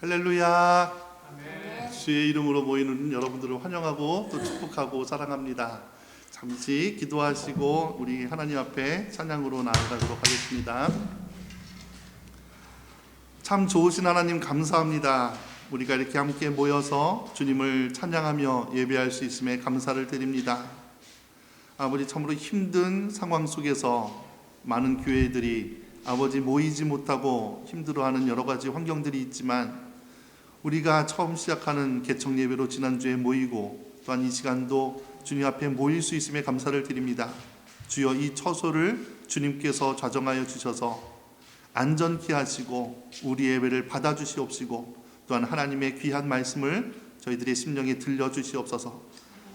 할렐루야. 아멘. 주의 이름으로 모이는 여러분들을 환영하고 또 축복하고 사랑합니다. 잠시 기도하시고 우리 하나님 앞에 찬양으로 나아가도록 하겠습니다. 참 좋으신 하나님 감사합니다. 우리가 이렇게 함께 모여서 주님을 찬양하며 예배할 수 있음에 감사를 드립니다. 아버지, 참으로 힘든 상황 속에서 많은 교회들이 아버지 모이지 못하고 힘들어하는 여러 가지 환경들이 있지만 우리가 처음 시작하는 개청 예배로 지난주에 모이고 또한 이 시간도 주님 앞에 모일 수 있음에 감사를 드립니다. 주여, 이 처소를 주님께서 좌정하여 주셔서 안전케 하시고 우리 예배를 받아주시옵시고 또한 하나님의 귀한 말씀을 저희들의 심령에 들려주시옵소서.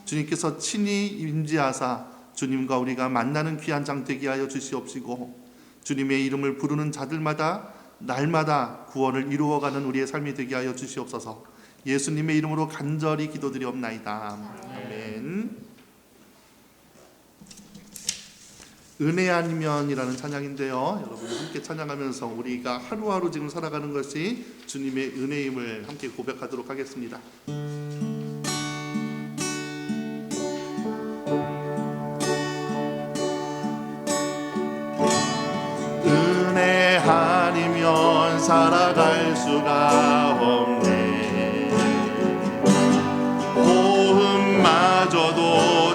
주님께서 친히 임재하사 주님과 우리가 만나는 귀한 장 되게 하여 주시옵시고 주님의 이름을 부르는 자들마다 날마다 구원을 이루어가는 우리의 삶이 되게 하여 주시옵소서. 예수님의 이름으로 간절히 기도드리옵나이다. 아멘. 은혜 아니면이라는 찬양인데요, 여러분 함께 찬양하면서 우리가 하루하루 지금 살아가는 것이 주님의 은혜임을 함께 고백하도록 하겠습니다. 은혜 아니면 살아갈 수가 없네. 호흡마저도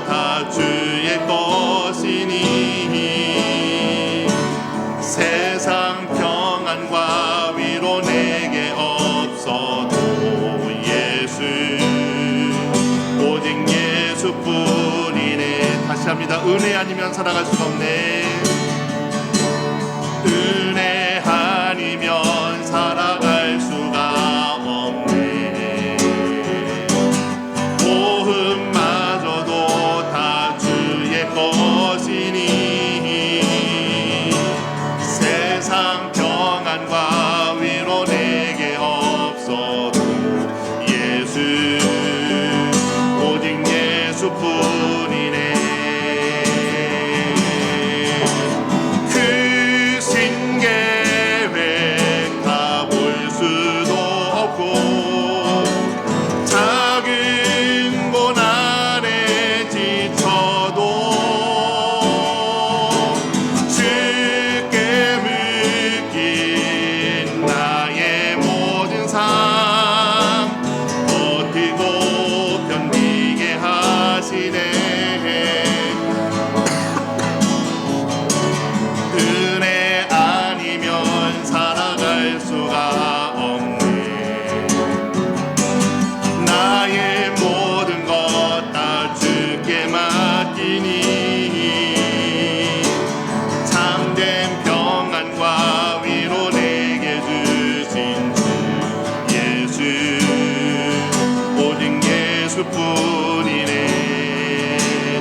다 주의 것이니 세상 평안과 위로 내게 없어도 예수, 오직 예수뿐이네. 다시 합니다. 은혜 아니면 살아갈 수가 없네. 은혜 아니면 살아갈 수가 없네. 호흡마저도 다 주의 것이니 세상 평안과 위로 내게 없어도 예수, 오직 예수뿐이네.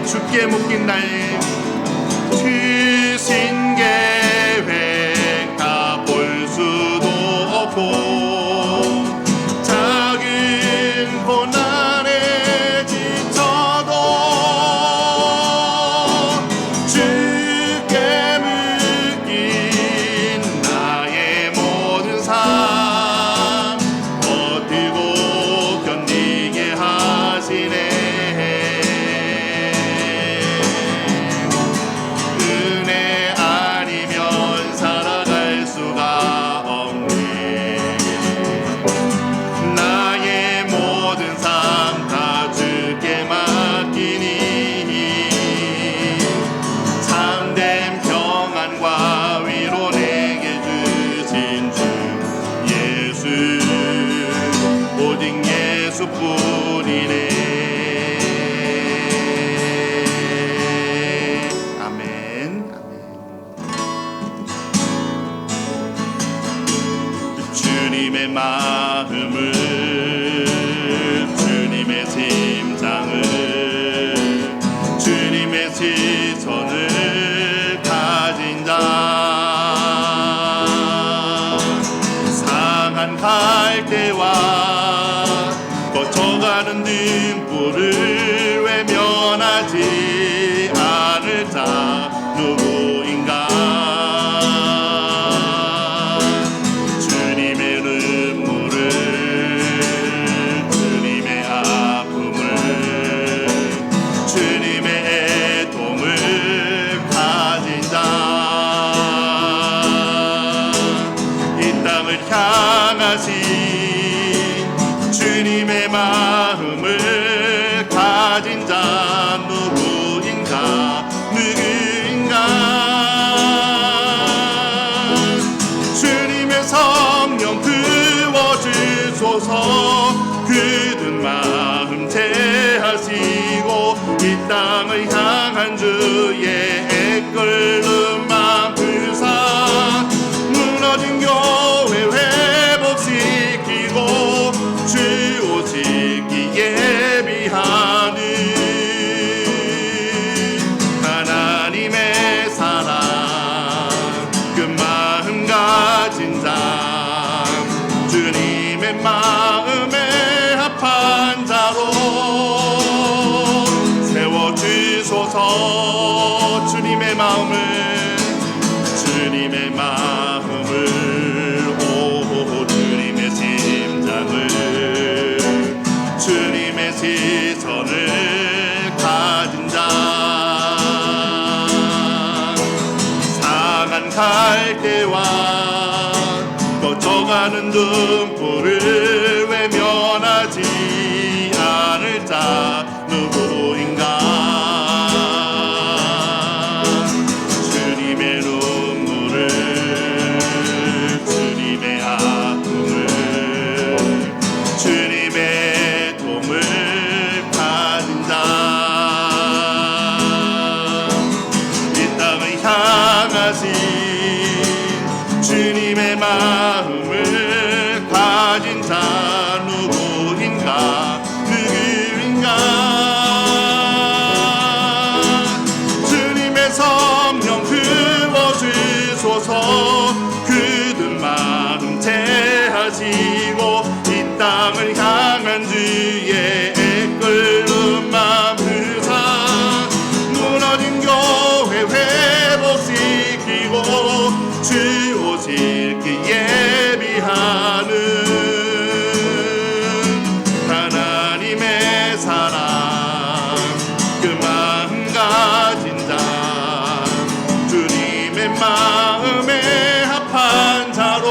주께 묶인 나의 주신 계획 다 볼 수도 없고 작은 고난에 지쳐도 주께 묶인 나의 모든 삶 버티고 견디게 하시네. 주님의 마음을, 주님의 심장을, 주님의 시선을 가진 자, 상한 갈대와 거쳐가는 등불을 외면하지 않을 자 누구인가. 주님의 눈물을 향하신 주님의 마음을 가진 자 누구인가 주님의 성령 부어주소서 굳은 마음 채하시고 이 땅을 향한 주의 이끌는 마음 부사 무너진 교회 회복시키고 주 오시기 예비하는 하나님의 사랑 그 마음 가진 자 주님의 마음에 합한 자로 세워주소서 주님의 마음을 오 주님의 심장을 주님의 시선을 가진 자 상한 갈대와 꺼져가는 등불을 외면하지 않을 자 누구인가 주님의 눈물을 주님의 아픔을 주님의 도움을 받은 자 이 땅을 향하신 주님의 마음을 가진 자 누구인가 주님의 성령 부어주소서 굳은 마음 채하시고 이 땅을 향한 주의 이끌는 마음 부사 무너진 교회 회복시키고 주 오실 그 예비하는 하나님의 사랑 그 마음 가진 자 주님의 마음에 합한 자로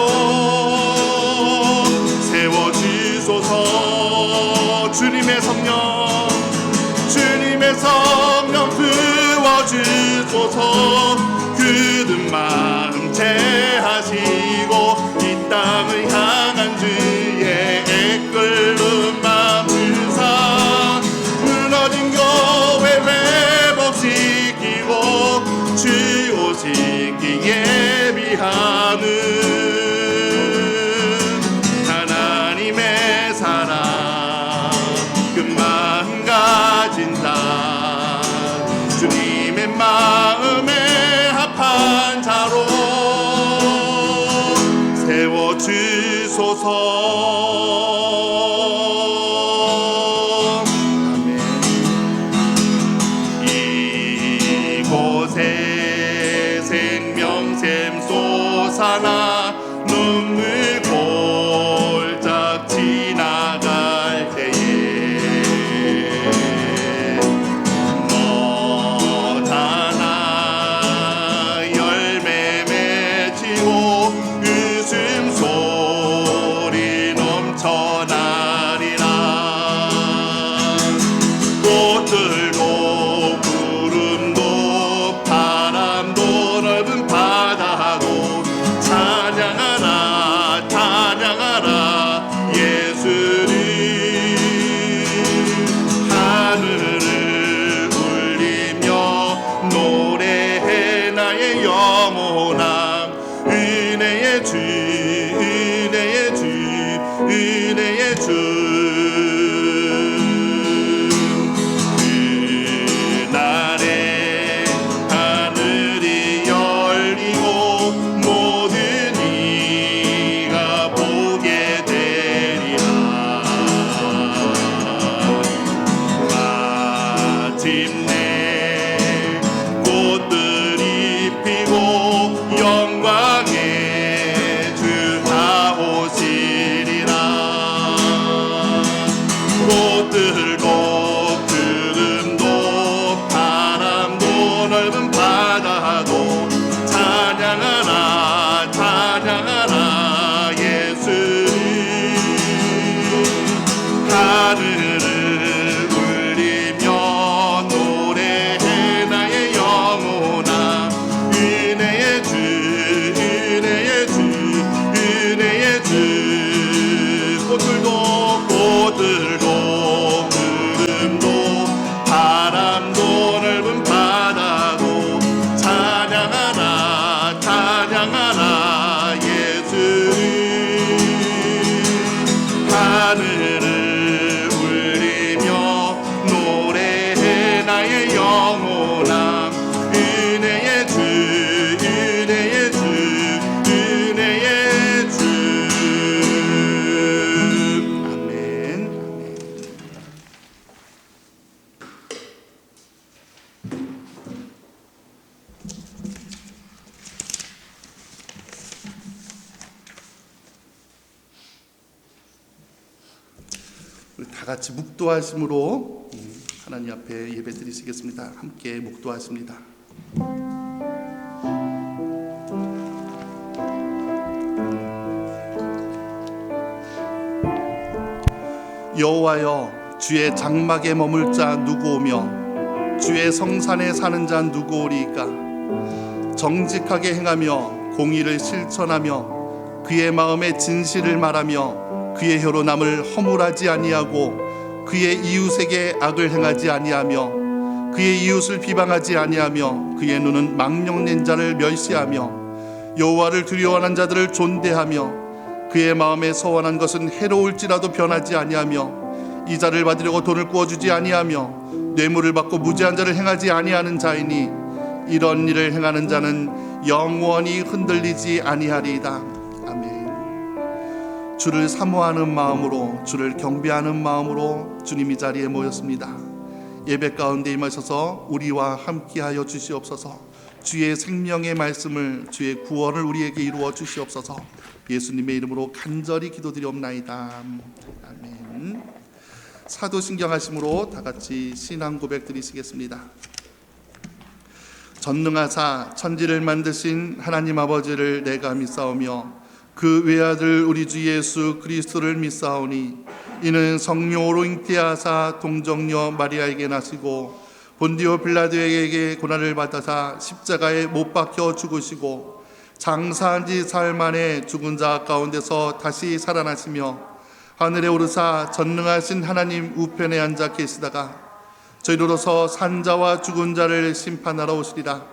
세워주소서 주님의 성령 부어주소서 굳은 마음 채하시고 이 땅을 향한 주의 이끌는 마음 부사 무너진 교회 회복시키고 주 오시기 예비하는 하나님의 사랑 그 마음 가진 자 주님의 마음에 합한 자로 세워주소서 아멘. 이곳에 생명샘 솟아나 눈물 골짝 지나갈 때에 너잖아 열매 맺히고 웃음소리 넘쳐나리라 꽃들도 구름도 바람도 넓은 바다도 잘 다 같이 묵도하심으로 하나님 앞에 예배 드리시겠습니다. 함께 묵도하십니다. 여호와여, 주의 장막에 머물 자 누구 오며 주의 성산에 사는 자 누구 오리이까? 정직하게 행하며 공의를 실천하며 그의 마음에 진실을 말하며 그의 혀로 남을 허물하지 아니하고 그의 이웃에게 악을 행하지 아니하며 그의 이웃을 비방하지 아니하며 그의 눈은 망령된 자를 멸시하며 여호와를 두려워하는 자들을 존대하며 그의 마음에 서원한 것은 해로울지라도 변하지 아니하며 이자를 받으려고 돈을 구워주지 아니하며 뇌물을 받고 무죄한 자를 행하지 아니하는 자이니 이런 일을 행하는 자는 영원히 흔들리지 아니하리이다. 아멘. 주를 사모하는 마음으로, 주를 경배하는 마음으로 주님 이 자리에 모였습니다. 예배 가운데 임하셔서 우리와 함께하여 주시옵소서. 주의 생명의 말씀을, 주의 구원을 우리에게 이루어 주시옵소서. 예수님의 이름으로 간절히 기도드리옵나이다. 아멘. 사도신경 하심으로 다 같이 신앙 고백 드리시겠습니다. 전능하사 천지를 만드신 하나님 아버지를 내가 믿사오며 그 외아들 우리 주 예수 그리스도를 믿사오니 이는 성령으로 잉태하사 동정녀 마리아에게 나시고 본디오 빌라도에게 고난을 받아사 십자가에 못 박혀 죽으시고 장사한 지 사흘 만에 죽은 자 가운데서 다시 살아나시며 하늘에 오르사 전능하신 하나님 우편에 앉아 계시다가 저희로서 산자와 죽은 자를 심판하러 오시리라.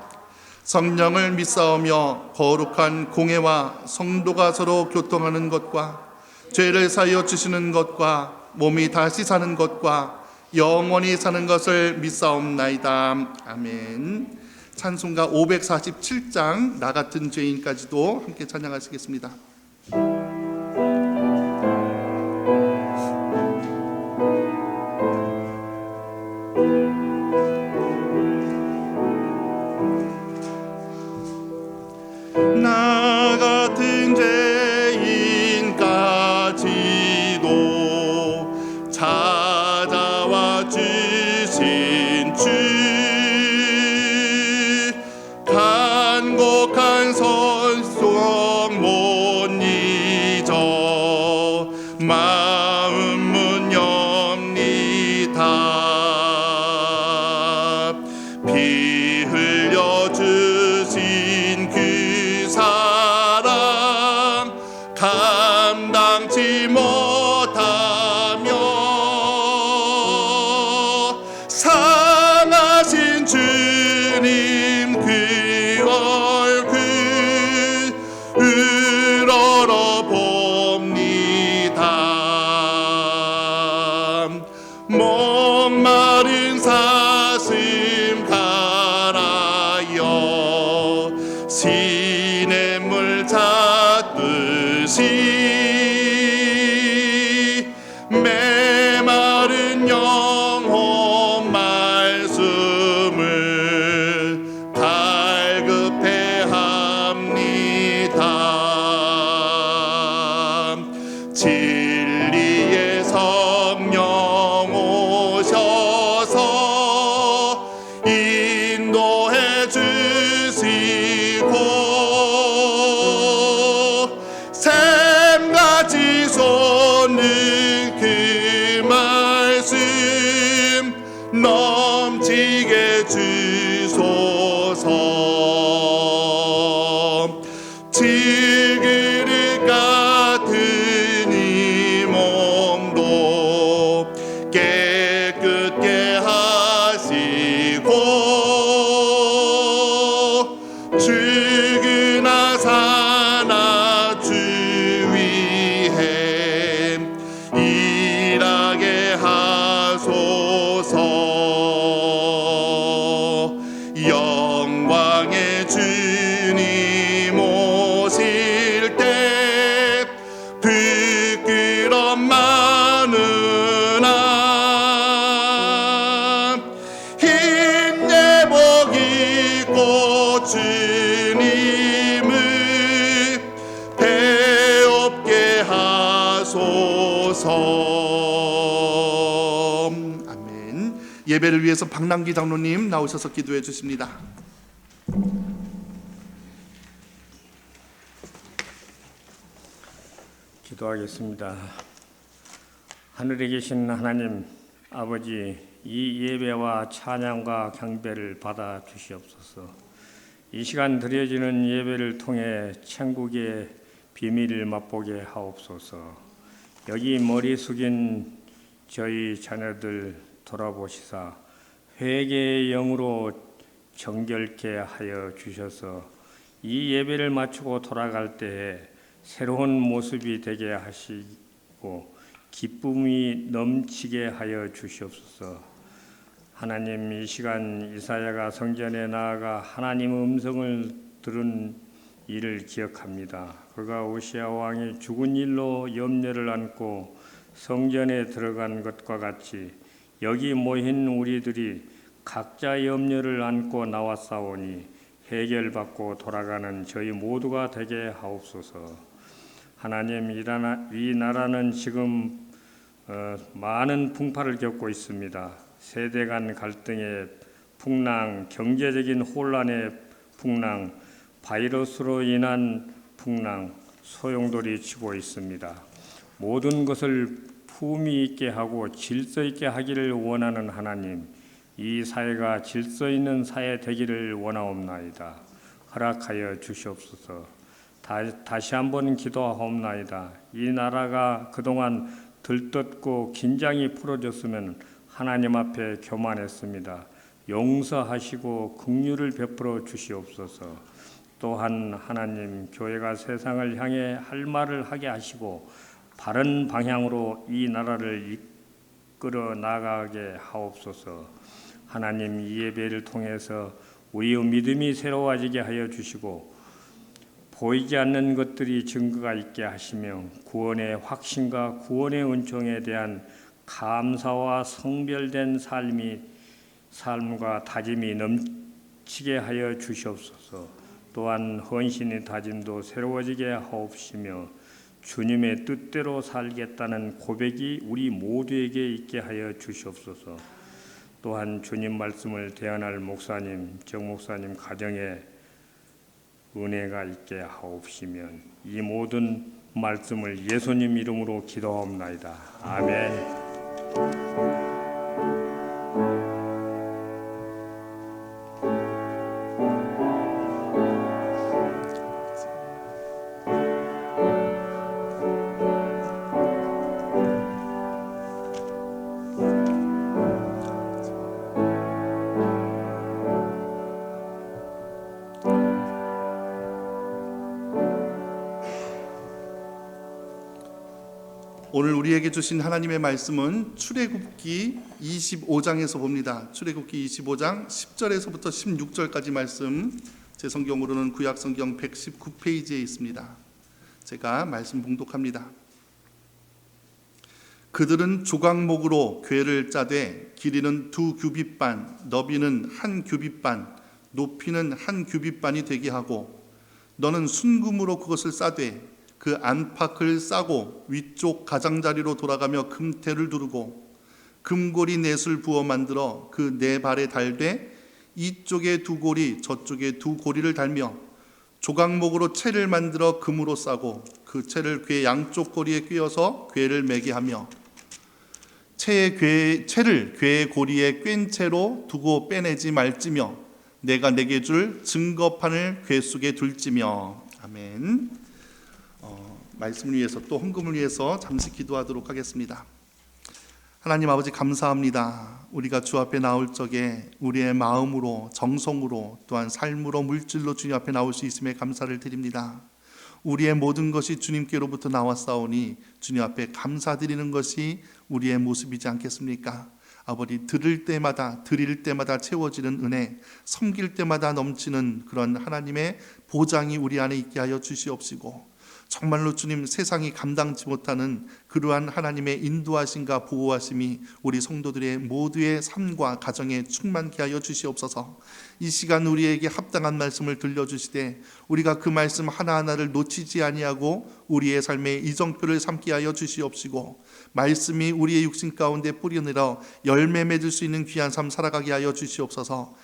성령을 믿사오며 거룩한 공회와 성도가 서로 교통하는 것과 죄를 사하여 주시는 것과 몸이 다시 사는 것과 영원히 사는 것을 믿사옵나이다. 아멘. 찬송가 547장 나 같은 죄인까지도 함께 찬양하시겠습니다. 나 같은 죄인까지도 찾아와 주신 주 간곡한 선송 못 잊어 마음 문 엽니다. 피 흘려 주신 그 사랑 감당치 못하며 상하신 주님 그 얼굴 우러러 봅니다. 목마른 사슴 갈아여 시냇물 찾듯이 메마른 영혼 말씀을 갈급해 합니다. 진리의 성령 오셔서 인도해 주시고 샘같이 솟는 그 말씀 넘치게 주소서. 질그릇 같은 이 몸도 깨끗게 하시고 죽으나 사나 주 위해 일하게 하소서. 영광의 주님 오실 때 부끄럼 많으나 흰 예복 입고 주님을 배웁게 하소서. 예배를 위해서 박남기 장로님 나오셔서 기도해 주십니다. 기도하겠습니다. 하늘에 계신 하나님 아버지, 이 예배와 찬양과 경배를 받아 주시옵소서. 이 시간 드려지는 예배를 통해 천국의 비밀을 맛보게 하옵소서. 여기 머리 숙인 저희 자녀들 돌아보시사 회개의 영으로 정결케 하여 주셔서 이 예배를 마치고 돌아갈 때에 새로운 모습이 되게 하시고 기쁨이 넘치게 하여 주시옵소서. 하나님, 이 시간 이사야가 성전에 나아가 하나님의 음성을 들은 일을 기억합니다. 그가 오시아 왕이 죽은 일로 염려를 안고 성전에 들어간 것과 같이 여기 모인 우리들이 각자 염려를 안고 나왔사오니 해결받고 돌아가는 저희 모두가 되게 하옵소서. 하나님, 이 나라는 지금 많은 풍파를 겪고 있습니다. 세대 간 갈등의 풍랑, 경제적인 혼란의 풍랑, 바이러스로 인한 풍랑, 소용돌이 치고 있습니다. 모든 것을 품위 있게 하고 질서 있게 하기를 원하는 하나님, 이 사회가 질서 있는 사회 되기를 원하옵나이다. 허락하여 주시옵소서. 다시 한번 기도하옵나이다. 이 나라가 그동안 들떴고 긴장이 풀어졌으면 하나님 앞에 교만했습니다. 용서하시고 긍휼을 베풀어 주시옵소서. 또한 하나님, 교회가 세상을 향해 할 말을 하게 하시고 바른 방향으로 이 나라를 이끌어 나가게 하옵소서. 하나님, 이 예배를 통해서 우리의 믿음이 새로워지게 하여 주시고 보이지 않는 것들이 증거가 있게 하시며 구원의 확신과 구원의 은총에 대한 감사와 성별된 삶과 다짐이 넘치게 하여 주시옵소서. 또한 헌신의 다짐도 새로워지게 하옵시며 주님의 뜻대로 살겠다는 고백이 우리 모두에게 있게 하여 주시옵소서. 또한 주님 말씀을 대언할 목사님, 정 목사님 가정에 은혜가 있게 하옵시면 이 모든 말씀을 예수님 이름으로 기도하옵나이다. 아멘. 오늘 우리에게 주신 하나님의 말씀은 출애굽기 25장에서 봅니다. 출애굽기 25장 10절에서부터 16절까지 말씀, 제 성경으로는 구약성경 119페이지에 있습니다. 제가 말씀 봉독합니다. 그들은 조각목으로 궤를 짜되 길이는 2규빗반, 너비는 1규빗반, 높이는 1규빗반이 되게 하고 너는 순금으로 그것을 싸되 그 안팎을 싸고 위쪽 가장자리로 돌아가며 금태를 두르고 금고리 넷을 부어 만들어 그 네 발에 달되 이쪽에 두 고리 저쪽에 두 고리를 달며 조각목으로 채를 만들어 금으로 싸고 그 채를 궤 양쪽 고리에 꿰어서 궤를 매게 하며 채를 궤의 고리에 꿰인 채로 두고 빼내지 말지며 내가 내게 줄 증거판을 궤 속에 둘지며. 아멘. 말씀을 위해서 또 헌금을 위해서 잠시 기도하도록 하겠습니다. 하나님 아버지, 감사합니다. 우리가 주 앞에 나올 적에 우리의 마음으로, 정성으로, 또한 삶으로, 물질로 주님 앞에 나올 수 있음에 감사를 드립니다. 우리의 모든 것이 주님께로부터 나왔사오니 주님 앞에 감사드리는 것이 우리의 모습이지 않겠습니까? 아버지, 드릴 때마다 채워지는 은혜, 섬길 때마다 넘치는 그런 하나님의 보장이 우리 안에 있게 하여 주시옵시고 정말로 주님 세상이 감당치 못하는 그러한 하나님의 인도하심과 보호하심이 우리 성도들의 모두의 삶과 가정에 충만케 하여 주시옵소서. 이 시간 우리에게 합당한 말씀을 들려주시되 우리가 그 말씀 하나하나를 놓치지 아니하고 우리의 삶의 이정표를 삼게 하여 주시옵시고, 말씀이 우리의 육신 가운데 뿌리내려 열매 맺을 수 있는 귀한 삶 살아가게 하여 주시옵소서.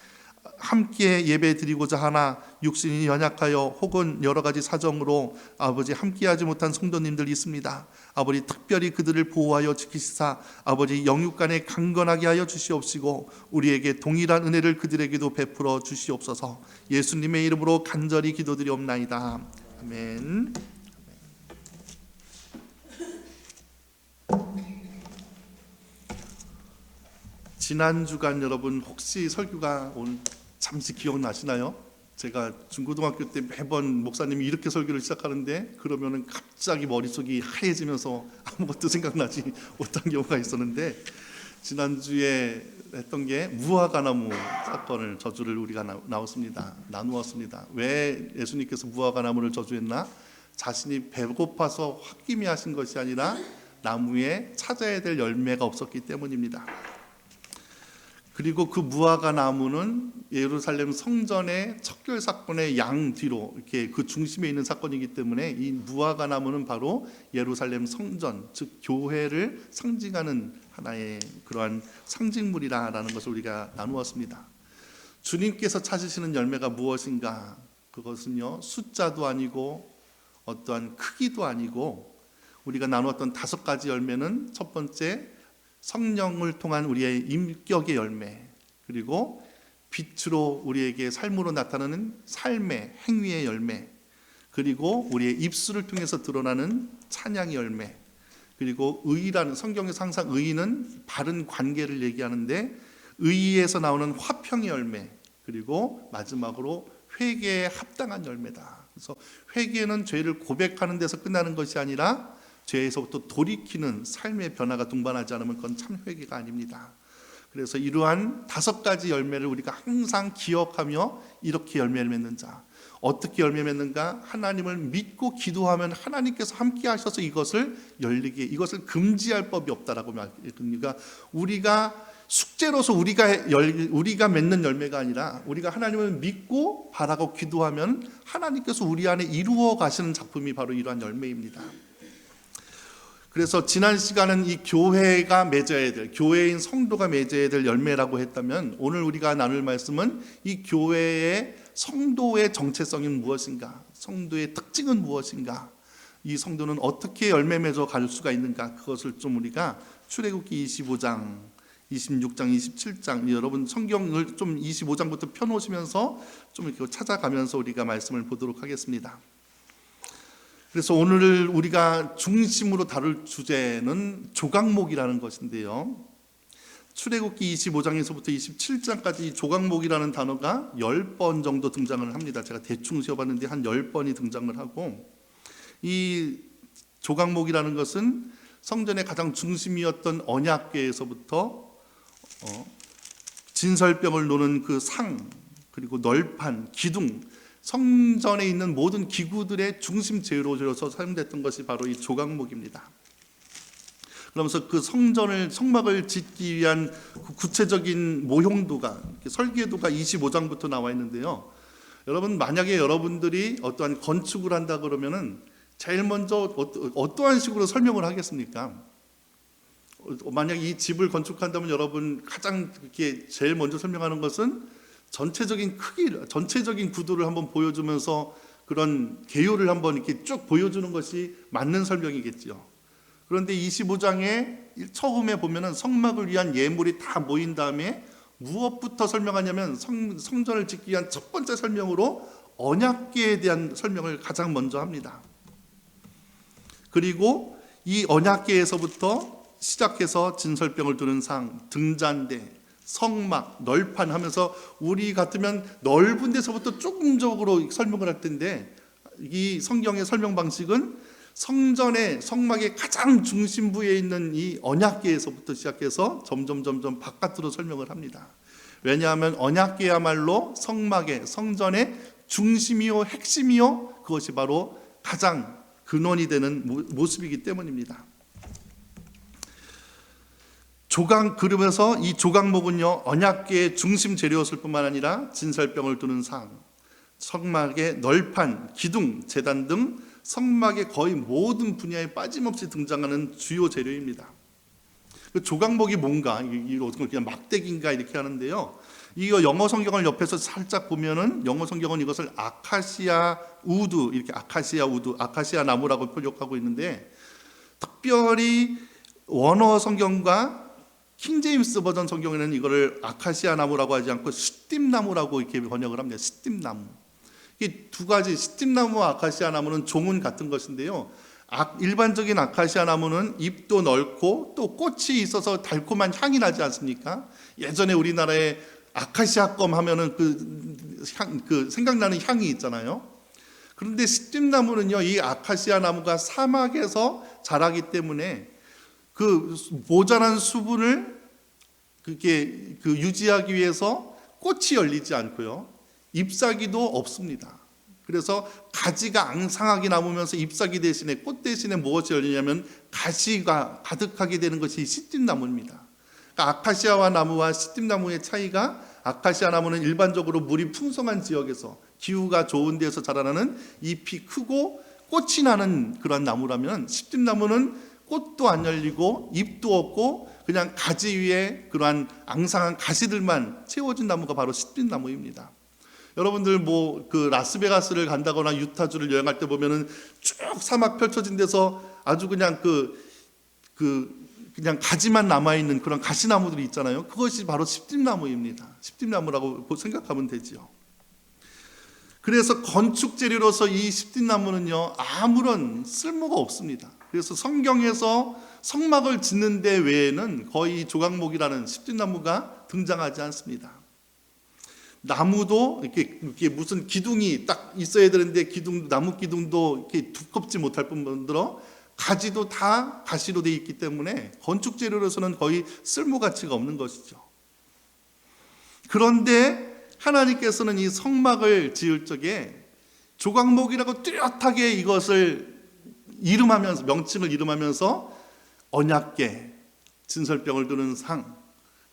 함께 예배 드리고자 하나 육신이 연약하여 혹은 여러 가지 사정으로 아버지 함께하지 못한 성도님들 있습니다. 아버지 특별히 그들을 보호하여 지키시사 아버지 영육간에 강건하게 하여 주시옵시고 우리에게 동일한 은혜를 그들에게도 베풀어 주시옵소서. 예수님의 이름으로 간절히 기도드리옵나이다. 아멘. 지난 주간 여러분 혹시 설교가 오늘 잠시 기억나시나요? 제가 중고등학교 때 매번 목사님이 이렇게 설교를 시작하는데 그러면은 갑자기 머릿속이 하얘지면서 아무것도 생각나지 못한 경우가 있었는데, 지난주에 했던 게 무화과나무 사건을 저주를 우리가 나누었습니다. 왜 예수님께서 무화과나무를 저주했나? 자신이 배고파서 홧김에 하신 것이 아니라 나무에 찾아야 될 열매가 없었기 때문입니다. 그리고 그 무화과 나무는 예루살렘 성전의 척결 사건의 양 뒤로 이렇게 그 중심에 있는 사건이기 때문에 이 무화과 나무는 바로 예루살렘 성전, 즉 교회를 상징하는 하나의 그러한 상징물이라는 것을 우리가 나누었습니다. 주님께서 찾으시는 열매가 무엇인가? 그것은요, 숫자도 아니고 어떠한 크기도 아니고, 우리가 나누었던 5가지 열매는 첫 번째 성령을 통한 우리의 인격의 열매, 그리고 빛으로 우리에게 삶으로 나타나는 삶의 행위의 열매, 그리고 우리의 입술을 통해서 드러나는 찬양의 열매, 그리고 의라는, 성경에서 항상 의는 바른 관계를 얘기하는데 의에서 나오는 화평의 열매, 그리고 마지막으로 회개에 합당한 열매다. 그래서 회개는 죄를 고백하는 데서 끝나는 것이 아니라 죄에서부터 돌이키는 삶의 변화가 동반하지 않으면 그건 참 회개가 아닙니다. 그래서 이러한 5가지 열매를 우리가 항상 기억하며 이렇게 열매를 맺는 자, 어떻게 열매 맺는가? 하나님을 믿고 기도하면 하나님께서 함께 하셔서 이것을 열리게, 이것을 금지할 법이 없다라고 말합니다. 우리가 숙제로서 우리가 맺는 열매가 아니라 우리가 하나님을 믿고 바라고 기도하면 하나님께서 우리 안에 이루어 가시는 작품이 바로 이러한 열매입니다. 그래서 지난 시간은 이 교회가 맺어야 될, 교회인 성도가 맺어야 될 열매라고 했다면, 오늘 우리가 나눌 말씀은 이 교회의 성도의 정체성은 무엇인가, 성도의 특징은 무엇인가, 이 성도는 어떻게 열매 맺어 갈 수가 있는가, 그것을 좀 우리가 출애굽기 25장, 26장, 27장, 여러분 성경을 좀 25장부터 펴놓으시면서 좀 이렇게 찾아가면서 우리가 말씀을 보도록 하겠습니다. 그래서 오늘 우리가 중심으로 다룰 주제는 조각목이라는 것인데요, 출애굽기 25장에서부터 27장까지 조각목이라는 단어가 10번 정도 등장을 합니다. 제가 대충 세어봤는데 한 10번이 등장을 하고, 이 조각목이라는 것은 성전의 가장 중심이었던 언약궤에서부터 진설병을 노는 그 상, 그리고 널판, 기둥, 성전에 있는 모든 기구들의 중심 제로로서 사용됐던 것이 바로 이 조각목입니다. 그러면서 그 성막을 짓기 위한 구체적인 모형도가, 설계도가 25장부터 나와 있는데요, 여러분 만약에 여러분들이 어떠한 건축을 한다 그러면은 제일 먼저 어떠한 식으로 설명을 하겠습니까? 만약 이 집을 건축한다면 여러분 가장 이렇게 제일 먼저 설명하는 것은 전체적인 크기, 전체적인 구도를 한번 보여주면서 그런 개요를 한번 이렇게 쭉 보여주는 것이 맞는 설명이겠죠. 그런데 25장에 처음에 보면은 성막을 위한 예물이 다 모인 다음에 무엇부터 설명하냐면 성전을 짓기 위한 첫 번째 설명으로 언약궤에 대한 설명을 가장 먼저 합니다. 그리고 이 언약궤에서부터 시작해서 진설병을 두는 상, 등잔대, 성막, 널판 하면서 우리 같으면 넓은 데서부터 조금적으로 설명을 할 텐데, 이 성경의 설명 방식은 성전의 성막의 가장 중심부에 있는 이 언약궤에서부터 시작해서 점점 바깥으로 설명을 합니다. 왜냐하면 언약궤야말로 성막의, 성전의 중심이요 핵심이요, 그것이 바로 가장 근원이 되는 모습이기 때문입니다. 그러면서 이 조각목은요, 언약궤의 중심 재료였을 뿐만 아니라 진설병을 두는 상, 성막의 널판, 기둥, 제단 등 성막의 거의 모든 분야에 빠짐없이 등장하는 주요 재료입니다. 그 조각목이 뭔가, 이거 그냥 막대기인가 이렇게 하는데요. 이거 영어 성경을 옆에서 살짝 보면은 영어 성경은 이것을 아카시아 우드, 이렇게 아카시아 나무라고 표적하고 있는데, 특별히 원어 성경과 킹제임스 버전 성경에는 이거를 아카시아 나무라고 하지 않고 시띠나무라고 이렇게 번역을 합니다. 시띠나무. 이 두 가지 시띠나무와 아카시아 나무는 종은 같은 것인데요. 일반적인 아카시아 나무는 잎도 넓고 또 꽃이 있어서 달콤한 향이 나지 않습니까? 예전에 우리나라에 아카시아껌 하면은 그 생각나는 향이 있잖아요. 그런데 시띠나무는요, 이 아카시아 나무가 사막에서 자라기 때문에 그 모자란 수분을 그게 유지하기 위해서 꽃이 열리지 않고요, 잎사귀도 없습니다. 그래서 가지가 앙상하게 남으면서 잎사귀 대신에 꽃 대신에 무엇이 열리냐면 가시가 가득하게 되는 것이 시띠나무입니다. 그러니까 아카시아와 나무와 시띠나무의 차이가, 아카시아 나무는 일반적으로 물이 풍성한 지역에서 기후가 좋은 데서 자라나는 잎이 크고 꽃이 나는 그런 나무라면, 시띠나무는 꽃도 안 열리고 잎도 없고 그냥 가지 위에 그러한 앙상한 가시들만 채워진 나무가 바로 시띠나무입니다. 여러분들 그 라스베가스를 간다거나 유타주를 여행할 때 보면은 쭉 사막 펼쳐진 데서 아주 그냥 그냥 가지만 남아 있는 그런 가시나무들이 있잖아요. 그것이 바로 십집나무입니다. 십집나무라고 생각하면 되지요. 그래서 건축 재료로서 이 십집나무는요, 아무런 쓸모가 없습니다. 그래서 성경에서 성막을 짓는 데 외에는 거의 조각목이라는 십집나무가 등장하지 않습니다. 나무도 이렇게 무슨 기둥이 딱 있어야 되는데 나무 기둥도 이렇게 두껍지 못할 뿐더러 가지도 다 가시로 되어 있기 때문에 건축 재료로서는 거의 쓸모 가치가 없는 것이죠. 그런데 하나님께서는 이 성막을 지을 적에 조각목이라고 뚜렷하게 이것을 이름하면서, 명칭을 이름하면서 언약궤, 진설병을 두는 상,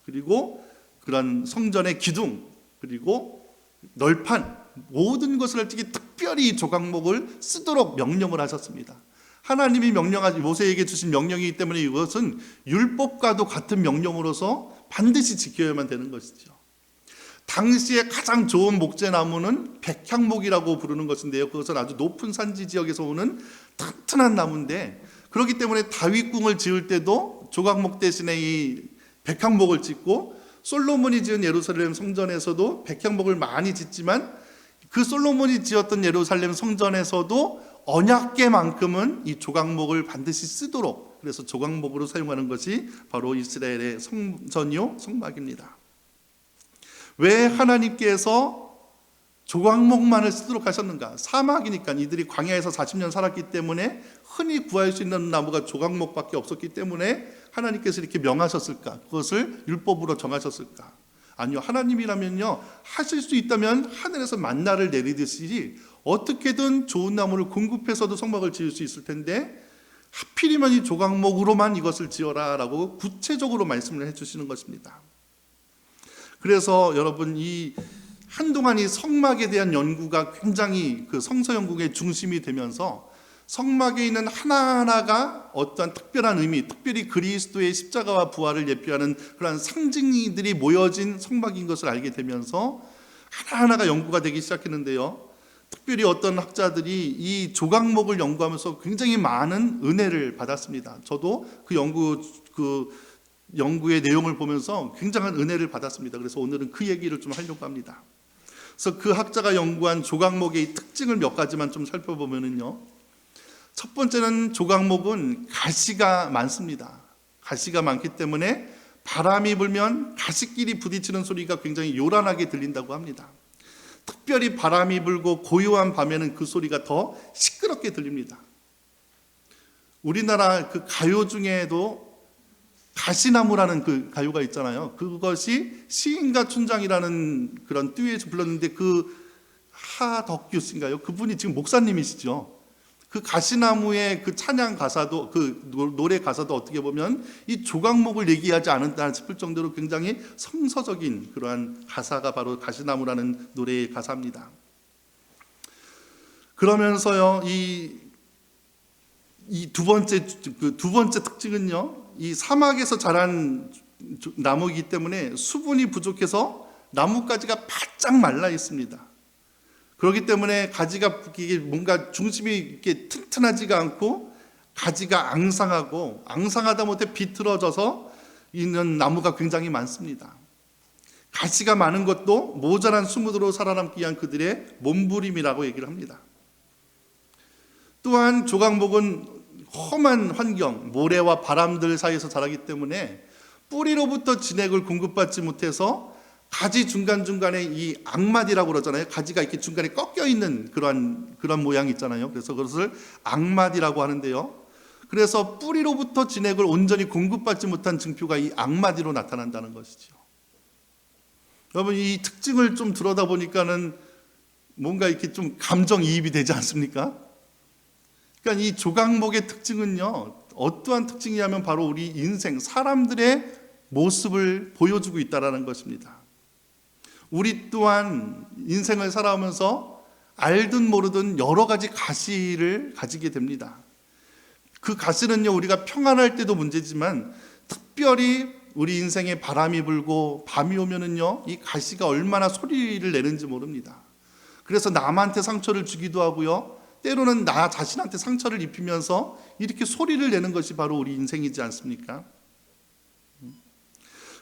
그리고 그런 성전의 기둥, 그리고 널판, 모든 것을 할 적에 특별히 조각목을 쓰도록 명령을 하셨습니다. 하나님이 모세에게 주신 명령이기 때문에 이것은 율법과도 같은 명령으로서 반드시 지켜야만 되는 것이죠. 당시에 가장 좋은 목재나무는 백향목이라고 부르는 것인데요, 그것은 아주 높은 산지 지역에서 오는 튼튼한 나무인데, 그렇기 때문에 다윗궁을 지을 때도 조각목 대신에 이 백향목을 짓고, 솔로몬이 지은 예루살렘 성전에서도 백향목을 많이 짓지만 그 솔로몬이 지었던 예루살렘 성전에서도 언약궤만큼은 이 조각목을 반드시 쓰도록, 그래서 조각목으로 사용하는 것이 바로 이스라엘의 성전이요 성막입니다. 왜 하나님께서 조각목만을 쓰도록 하셨는가? 사막이니까, 이들이 광야에서 40년 살았기 때문에 흔히 구할 수 있는 나무가 조각목밖에 없었기 때문에 하나님께서 이렇게 명하셨을까? 그것을 율법으로 정하셨을까? 아니요, 하나님이라면요, 하실 수 있다면 하늘에서 만나를 내리듯이 어떻게든 좋은 나무를 공급해서도 성막을 지을 수 있을 텐데, 하필이면 이 조각목으로만 이것을 지어라 라고 구체적으로 말씀을 해주시는 것입니다. 그래서 여러분, 한동안 이 성막에 대한 연구가 굉장히 그 성서 연구의 중심이 되면서 성막에 있는 하나하나가 어떠한 특별한 의미, 특별히 그리스도의 십자가와 부활을 예표하는 그러한 상징들이 모여진 성막인 것을 알게 되면서 하나하나가 연구가 되기 시작했는데요, 특별히 어떤 학자들이 이 조각목을 연구하면서 굉장히 많은 은혜를 받았습니다. 저도 그 연구의 내용을 보면서 굉장한 은혜를 받았습니다. 그래서 오늘은 그 얘기를 좀 하려고 합니다. 그래서 그 학자가 연구한 조각목의 특징을 몇 가지만 좀 살펴보면요, 첫 번째는 조각목은 가시가 많습니다. 가시가 많기 때문에 바람이 불면 가시끼리 부딪히는 소리가 굉장히 요란하게 들린다고 합니다. 특별히 바람이 불고 고요한 밤에는 그 소리가 더 시끄럽게 들립니다. 우리나라 그 가요 중에도 가시나무라는 그 가요가 있잖아요. 그것이 시인과 춘장이라는 그런 듀엣을 불렀는데, 그 하덕규 씨인가요? 그분이 지금 목사님이시죠. 그 가시나무의 그 찬양 가사도, 그 노래 가사도 어떻게 보면 이 조각목을 얘기하지 않았다 싶을 정도로 굉장히 성서적인 그러한 가사가 바로 가시나무라는 노래의 가사입니다. 그러면서요, 이 두 번째 특징은요, 이 사막에서 자란 나무이기 때문에 수분이 부족해서 나뭇가지가 바짝 말라 있습니다. 그렇기 때문에 가지가 이게 뭔가 중심이 이렇게 튼튼하지가 않고 가지가 앙상하다 못해 비틀어져서 있는 나무가 굉장히 많습니다. 가시가 많은 것도 모자란 수분으로 살아남기 위한 그들의 몸부림이라고 얘기를 합니다. 또한 조각목은 험한 환경, 모래와 바람들 사이에서 자라기 때문에 뿌리로부터 진액을 공급받지 못해서 가지 중간중간에 이 앙마디라고 그러잖아요. 가지가 이렇게 중간에 꺾여 있는 그런 모양이 있잖아요. 그래서 그것을 앙마디라고 하는데요. 그래서 뿌리로부터 진액을 온전히 공급받지 못한 증표가 이 앙마디로 나타난다는 것이죠. 여러분, 이 특징을 좀 들여다보니까는 뭔가 이렇게 좀 감정이입이 되지 않습니까? 그러니까 이 조각목의 특징은요, 어떠한 특징이냐면 바로 우리 인생, 사람들의 모습을 보여주고 있다는 것입니다. 우리 또한 인생을 살아오면서 알든 모르든 여러 가지 가시를 가지게 됩니다. 그 가시는요, 우리가 평안할 때도 문제지만 특별히 우리 인생에 바람이 불고 밤이 오면은요, 이 가시가 얼마나 소리를 내는지 모릅니다. 그래서 남한테 상처를 주기도 하고요, 때로는 나 자신한테 상처를 입히면서 이렇게 소리를 내는 것이 바로 우리 인생이지 않습니까?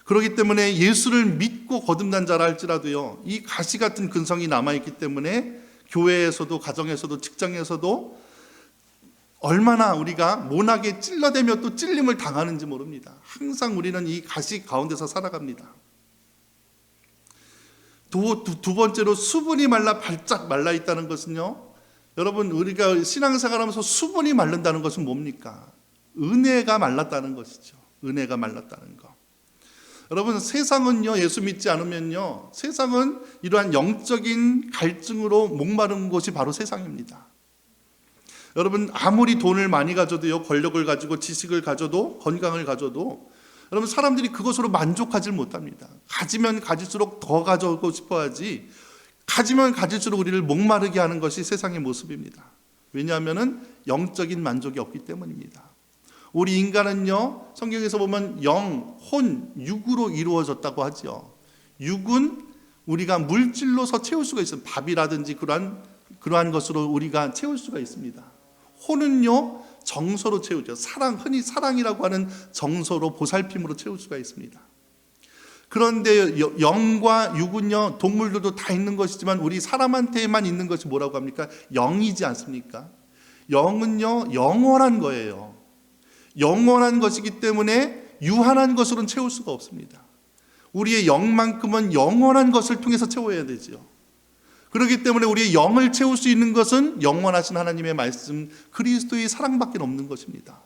그렇기 때문에 예수를 믿고 거듭난 자라 할지라도요, 이 가시 같은 근성이 남아있기 때문에 교회에서도 가정에서도 직장에서도 얼마나 우리가 모나게 찔러대며 또 찔림을 당하는지 모릅니다. 항상 우리는 이 가시 가운데서 살아갑니다. 두 번째로 수분이 바짝 말라 있다는 것은요, 여러분, 우리가 신앙생활하면서 수분이 마른다는 것은 뭡니까? 은혜가 말랐다는 것이죠. 은혜가 말랐다는 것. 여러분, 세상은요, 예수 믿지 않으면요, 세상은 이러한 영적인 갈증으로 목마른 곳이 바로 세상입니다. 여러분, 아무리 돈을 많이 가져도요, 권력을 가지고 지식을 가져도, 건강을 가져도 여러분, 사람들이 그것으로 만족하지 못합니다. 가지면 가질수록 더 가져오고 싶어 하지, 가지면 가질수록 우리를 목마르게 하는 것이 세상의 모습입니다. 왜냐하면 영적인 만족이 없기 때문입니다. 우리 인간은요, 성경에서 보면 영, 혼, 육으로 이루어졌다고 하죠. 육은 우리가 물질로서 채울 수가 있어요. 밥이라든지 그러한 것으로 우리가 채울 수가 있습니다. 혼은요, 정서로 채우죠. 흔히 사랑이라고 하는 정서로 보살핌으로 채울 수가 있습니다. 그런데 영과 육은요, 동물들도 다 있는 것이지만 우리 사람한테만 있는 것이 뭐라고 합니까? 영이지 않습니까? 영은요, 영원한 거예요. 영원한 것이기 때문에 유한한 것으로는 채울 수가 없습니다. 우리의 영만큼은 영원한 것을 통해서 채워야 되죠. 그렇기 때문에 우리의 영을 채울 수 있는 것은 영원하신 하나님의 말씀, 그리스도의 사랑밖에 없는 것입니다.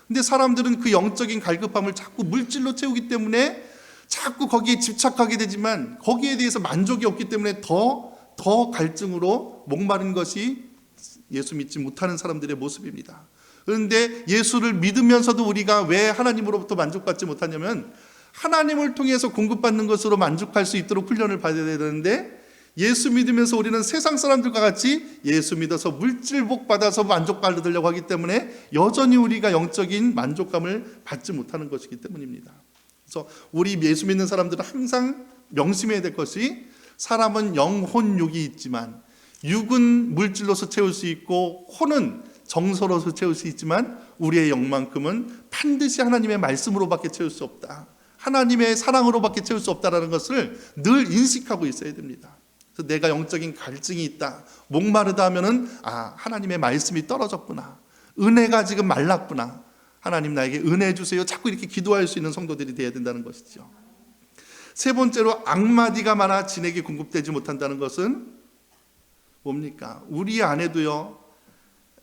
근데 사람들은 그 영적인 갈급함을 자꾸 물질로 채우기 때문에 자꾸 거기에 집착하게 되지만 거기에 대해서 만족이 없기 때문에 더 갈증으로 목마른 것이 예수 믿지 못하는 사람들의 모습입니다. 그런데 예수를 믿으면서도 우리가 왜 하나님으로부터 만족받지 못하냐면 하나님을 통해서 공급받는 것으로 만족할 수 있도록 훈련을 받아야 되는데, 예수 믿으면서 우리는 세상 사람들과 같이 예수 믿어서 물질복 받아서 만족받으려고 하기 때문에 여전히 우리가 영적인 만족감을 받지 못하는 것이기 때문입니다. 그래서 우리 예수 믿는 사람들은 항상 명심해야 될 것이, 사람은 영, 혼, 육이 있지만 육은 물질로서 채울 수 있고 혼은 정서로서 채울 수 있지만 우리의 영만큼은 반드시 하나님의 말씀으로밖에 채울 수 없다, 하나님의 사랑으로밖에 채울 수 없다는 것을 늘 인식하고 있어야 됩니다. 그래서 내가 영적인 갈증이 있다, 목마르다 하면은 하나님의 말씀이 떨어졌구나, 은혜가 지금 말랐구나, 하나님 나에게 은혜 주세요, 자꾸 이렇게 기도할 수 있는 성도들이 되어야 된다는 것이죠. 세 번째로 앙마디가 많아 진액이 공급되지 못한다는 것은 뭡니까? 우리 안에도요,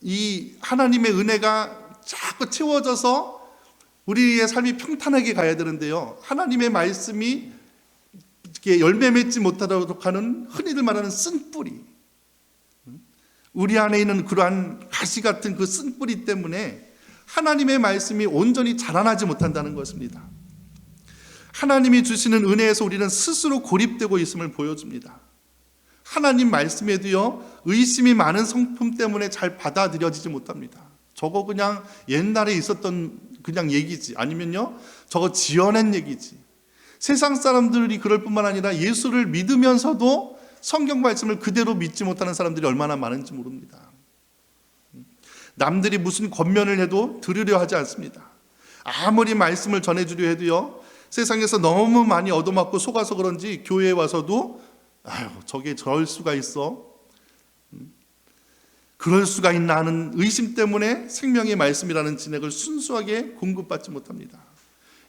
이 하나님의 은혜가 자꾸 채워져서 우리의 삶이 평탄하게 가야 되는데요, 하나님의 말씀이 이렇게 열매 맺지 못하도록 하는 흔히들 말하는 쓴뿌리, 우리 안에 있는 그러한 가시 같은 그 쓴뿌리 때문에 하나님의 말씀이 온전히 자라나지 못한다는 것입니다. 하나님이 주시는 은혜에서 우리는 스스로 고립되고 있음을 보여줍니다. 하나님 말씀에도요, 의심이 많은 성품 때문에 잘 받아들여지지 못합니다. 저거 그냥 옛날에 있었던 그냥 얘기지, 아니면요 저거 지어낸 얘기지. 세상 사람들이 그럴 뿐만 아니라 예수를 믿으면서도 성경 말씀을 그대로 믿지 못하는 사람들이 얼마나 많은지 모릅니다. 남들이 무슨 권면을 해도 들으려 하지 않습니다. 아무리 말씀을 전해주려 해도요, 세상에서 너무 많이 얻어맞고 속아서 그런지 교회에 와서도 아유 저게 저럴 수가 있어, 그럴 수가 있나 하는 의심 때문에 생명의 말씀이라는 진액을 순수하게 공급받지 못합니다.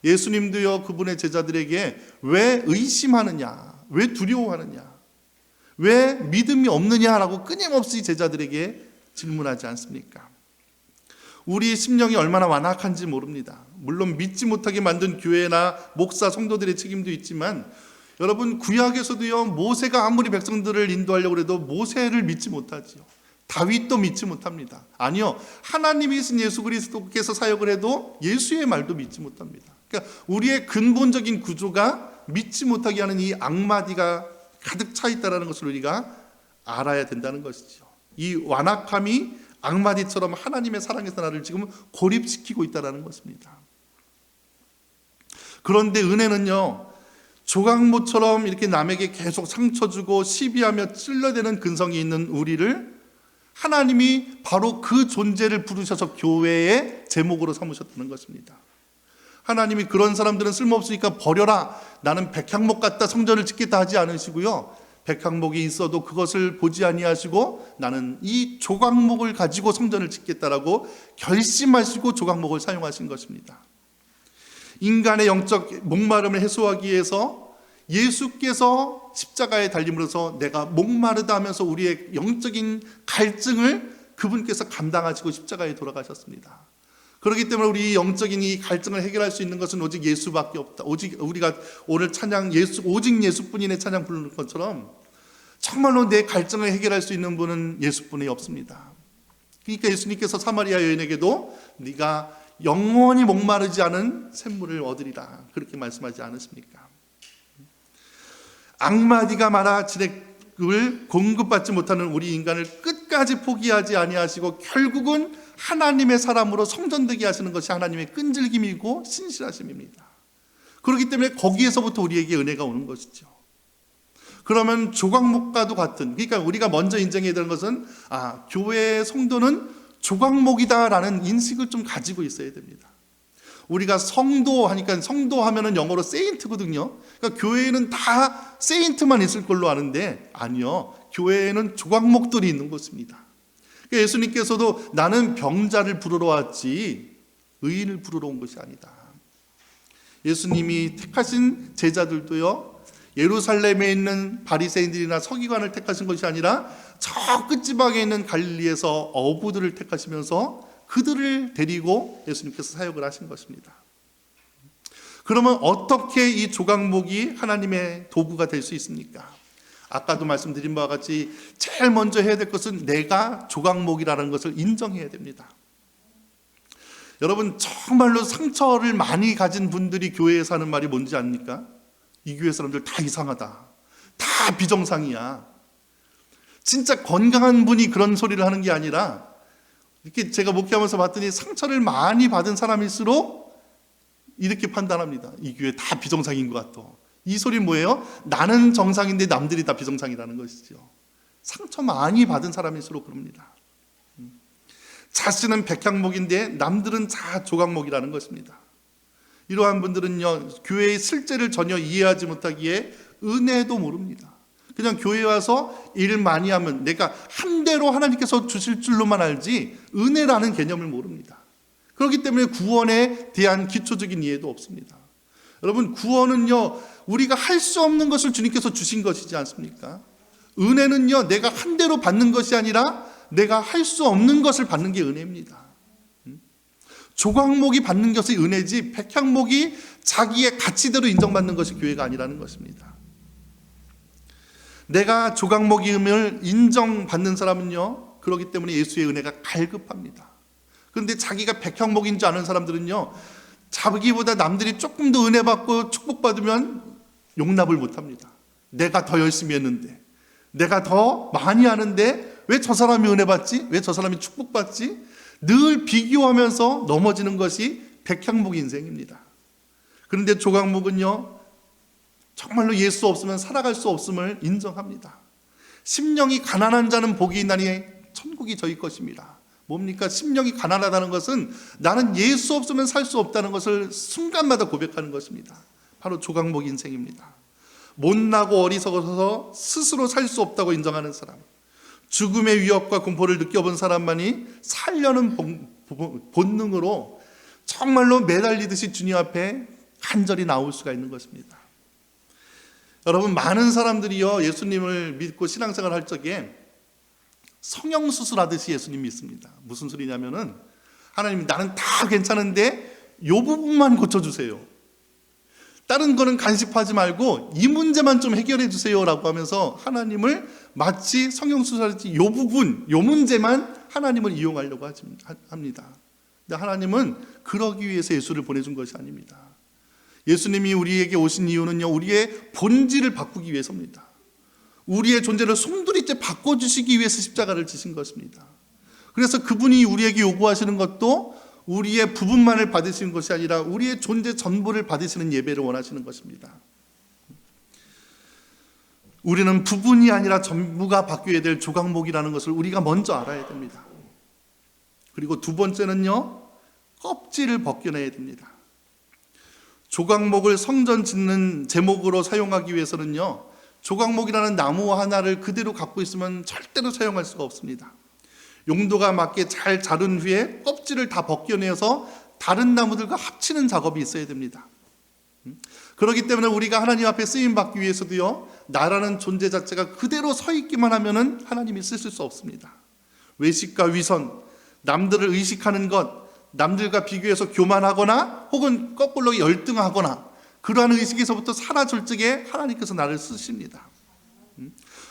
예수님도요, 그분의 제자들에게 왜 의심하느냐, 왜 두려워하느냐, 왜 믿음이 없느냐라고 끊임없이 제자들에게 질문하지 않습니까? 우리 심령이 얼마나 완악한지 모릅니다. 물론 믿지 못하게 만든 교회나 목사, 성도들의 책임도 있지만, 여러분 구약에서도요, 모세가 아무리 백성들을 인도하려고 해도 모세를 믿지 못하지요. 다윗도 믿지 못합니다. 아니요, 하나님이 신 예수 그리스도께서 사역을 해도 예수의 말도 믿지 못합니다. 그러니까 우리의 근본적인 구조가 믿지 못하게 하는 이 악마디가 가득 차 있다는 것을 우리가 알아야 된다는 것이죠. 이 완악함이 악마디처럼 하나님의 사랑에서 나를 지금 고립시키고 있다는 것입니다. 그런데 은혜는요, 조각모처럼 이렇게 남에게 계속 상처 주고 시비하며 찔러대는 근성이 있는 우리를 하나님이 바로 그 존재를 부르셔서 교회의 제목으로 삼으셨다는 것입니다. 하나님이 그런 사람들은 쓸모없으니까 버려라, 나는 백향목 갖다 성전을 짓겠다 하지 않으시고요, 백향목이 있어도 그것을 보지 아니하시고 나는 이 조각목을 가지고 성전을 짓겠다라고 결심하시고 조각목을 사용하신 것입니다. 인간의 영적 목마름을 해소하기 위해서 예수께서 십자가에 달림으로써 내가 목마르다 하면서 우리의 영적인 갈증을 그분께서 감당하시고 십자가에 돌아가셨습니다. 그렇기 때문에 우리 영적인 이 갈증을 해결할 수 있는 것은 오직 예수밖에 없다. 오직 우리가 오늘 찬양 오직 예수뿐인의 찬양 부르는 것처럼 정말로 내 갈증을 해결할 수 있는 분은 예수뿐이 없습니다. 그러니까 예수님께서 사마리아 여인에게도 네가 영원히 목마르지 않은 샘물을 얻으리라 그렇게 말씀하지 않으십니까? 악마디가 말아 진액을 공급받지 못하는 우리 인간을 끝까지 포기하지 아니하시고 결국은 하나님의 사람으로 성전되게 하시는 것이 하나님의 끈질김이고 신실하심입니다. 그렇기 때문에 거기에서부터 우리에게 은혜가 오는 것이죠. 그러면 조각목과도 같은, 그러니까 우리가 먼저 인정해야 되는 것은 교회의 성도는 조각목이다라는 인식을 좀 가지고 있어야 됩니다. 우리가 성도 하니까 성도 하면은 영어로 세인트거든요. 그러니까 교회에는 다 세인트만 있을 걸로 아는데 아니요, 교회에는 조각목들이 있는 것입니다. 그러니까 예수님께서도 나는 병자를 부르러 왔지 의인을 부르러 온 것이 아니다. 예수님이 택하신 제자들도요, 예루살렘에 있는 바리새인들이나 서기관을 택하신 것이 아니라 저 끝지방에 있는 갈릴리에서 어부들을 택하시면서 그들을 데리고 예수님께서 사역을 하신 것입니다. 그러면 어떻게 이 조각목이 하나님의 도구가 될 수 있습니까? 아까도 말씀드린 바와 같이 제일 먼저 해야 될 것은 내가 조각목이라는 것을 인정해야 됩니다. 여러분, 정말로 상처를 많이 가진 분들이 교회에서 하는 말이 뭔지 압니까? 이 교회 사람들 다 이상하다, 다 비정상이야. 진짜 건강한 분이 그런 소리를 하는 게 아니라, 이렇게 제가 목회하면서 봤더니 상처를 많이 받은 사람일수록 이렇게 판단합니다. 이 교회 다 비정상인 것 같아. 이 소리는 뭐예요? 나는 정상인데 남들이 다 비정상이라는 것이죠. 상처 많이 받은 사람일수록 그럽니다. 자신은 백향목인데 남들은 다 조각목이라는 것입니다. 이러한 분들은요, 교회의 실제를 전혀 이해하지 못하기에 은혜도 모릅니다. 그냥 교회에 와서 일 많이 하면 내가 한 대로 하나님께서 주실 줄로만 알지 은혜라는 개념을 모릅니다. 그렇기 때문에 구원에 대한 기초적인 이해도 없습니다. 여러분, 구원은요, 우리가 할 수 없는 것을 주님께서 주신 것이지 않습니까? 은혜는요, 내가 한 대로 받는 것이 아니라 내가 할 수 없는 것을 받는 게 은혜입니다. 조각목이 받는 것이 은혜지 백향목이 자기의 가치대로 인정받는 것이 교회가 아니라는 것입니다. 내가 조각목임을 인정받는 사람은요, 그렇기 때문에 예수의 은혜가 갈급합니다. 그런데 자기가 백향목인 줄 아는 사람들은요, 자기보다 남들이 조금 더 은혜 받고 축복받으면 용납을 못합니다. 내가 더 열심히 했는데, 내가 더 많이 하는데 왜 저 사람이 은혜 받지? 왜 저 사람이 축복받지? 늘 비교하면서 넘어지는 것이 백향목 인생입니다. 그런데 조각목은요, 정말로 예수 없으면 살아갈 수 없음을 인정합니다. 심령이 가난한 자는 복이 있나니 천국이 저희 것입니다. 뭡니까? 심령이 가난하다는 것은 나는 예수 없으면 살 수 없다는 것을 순간마다 고백하는 것입니다. 바로 조각목 인생입니다. 못나고 어리석어서 스스로 살 수 없다고 인정하는 사람, 죽음의 위협과 공포를 느껴본 사람만이 살려는 본능으로 정말로 매달리듯이 주님 앞에 간절히 나올 수가 있는 것입니다. 여러분, 많은 사람들이요, 예수님을 믿고 신앙생활 할 적에 성형수술하듯이 예수님 믿습니다. 무슨 소리냐면은, 하나님, 나는 다 괜찮은데 이 부분만 고쳐주세요. 다른 거는 간섭하지 말고 이 문제만 좀 해결해 주세요 라고 하면서 하나님을 마치 성형수술하듯이 이 부분, 이 문제만 하나님을 이용하려고 합니다. 근데 하나님은 그러기 위해서 예수를 보내준 것이 아닙니다. 예수님이 우리에게 오신 이유는요, 우리의 본질을 바꾸기 위해서입니다. 우리의 존재를 송두리째 바꿔주시기 위해서 십자가를 지신 것입니다. 그래서 그분이 우리에게 요구하시는 것도 우리의 부분만을 받으시는 것이 아니라 우리의 존재 전부를 받으시는 예배를 원하시는 것입니다. 우리는 부분이 아니라 전부가 바뀌어야 될 조각목이라는 것을 우리가 먼저 알아야 됩니다. 그리고 두 번째는요, 껍질을 벗겨내야 됩니다. 조각목을 성전 짓는 제목으로 사용하기 위해서는요, 조각목이라는 나무 하나를 그대로 갖고 있으면 절대로 사용할 수가 없습니다. 용도가 맞게 잘 자른 후에 껍질을 다 벗겨내서 다른 나무들과 합치는 작업이 있어야 됩니다. 그렇기 때문에 우리가 하나님 앞에 쓰임받기 위해서도요, 나라는 존재 자체가 그대로 서 있기만 하면은 하나님이 쓰실 수 없습니다. 외식과 위선, 남들을 의식하는 것, 남들과 비교해서 교만하거나 혹은 거꾸로 열등하거나 그러한 의식에서부터 사라질 적에 하나님께서 나를 쓰십니다.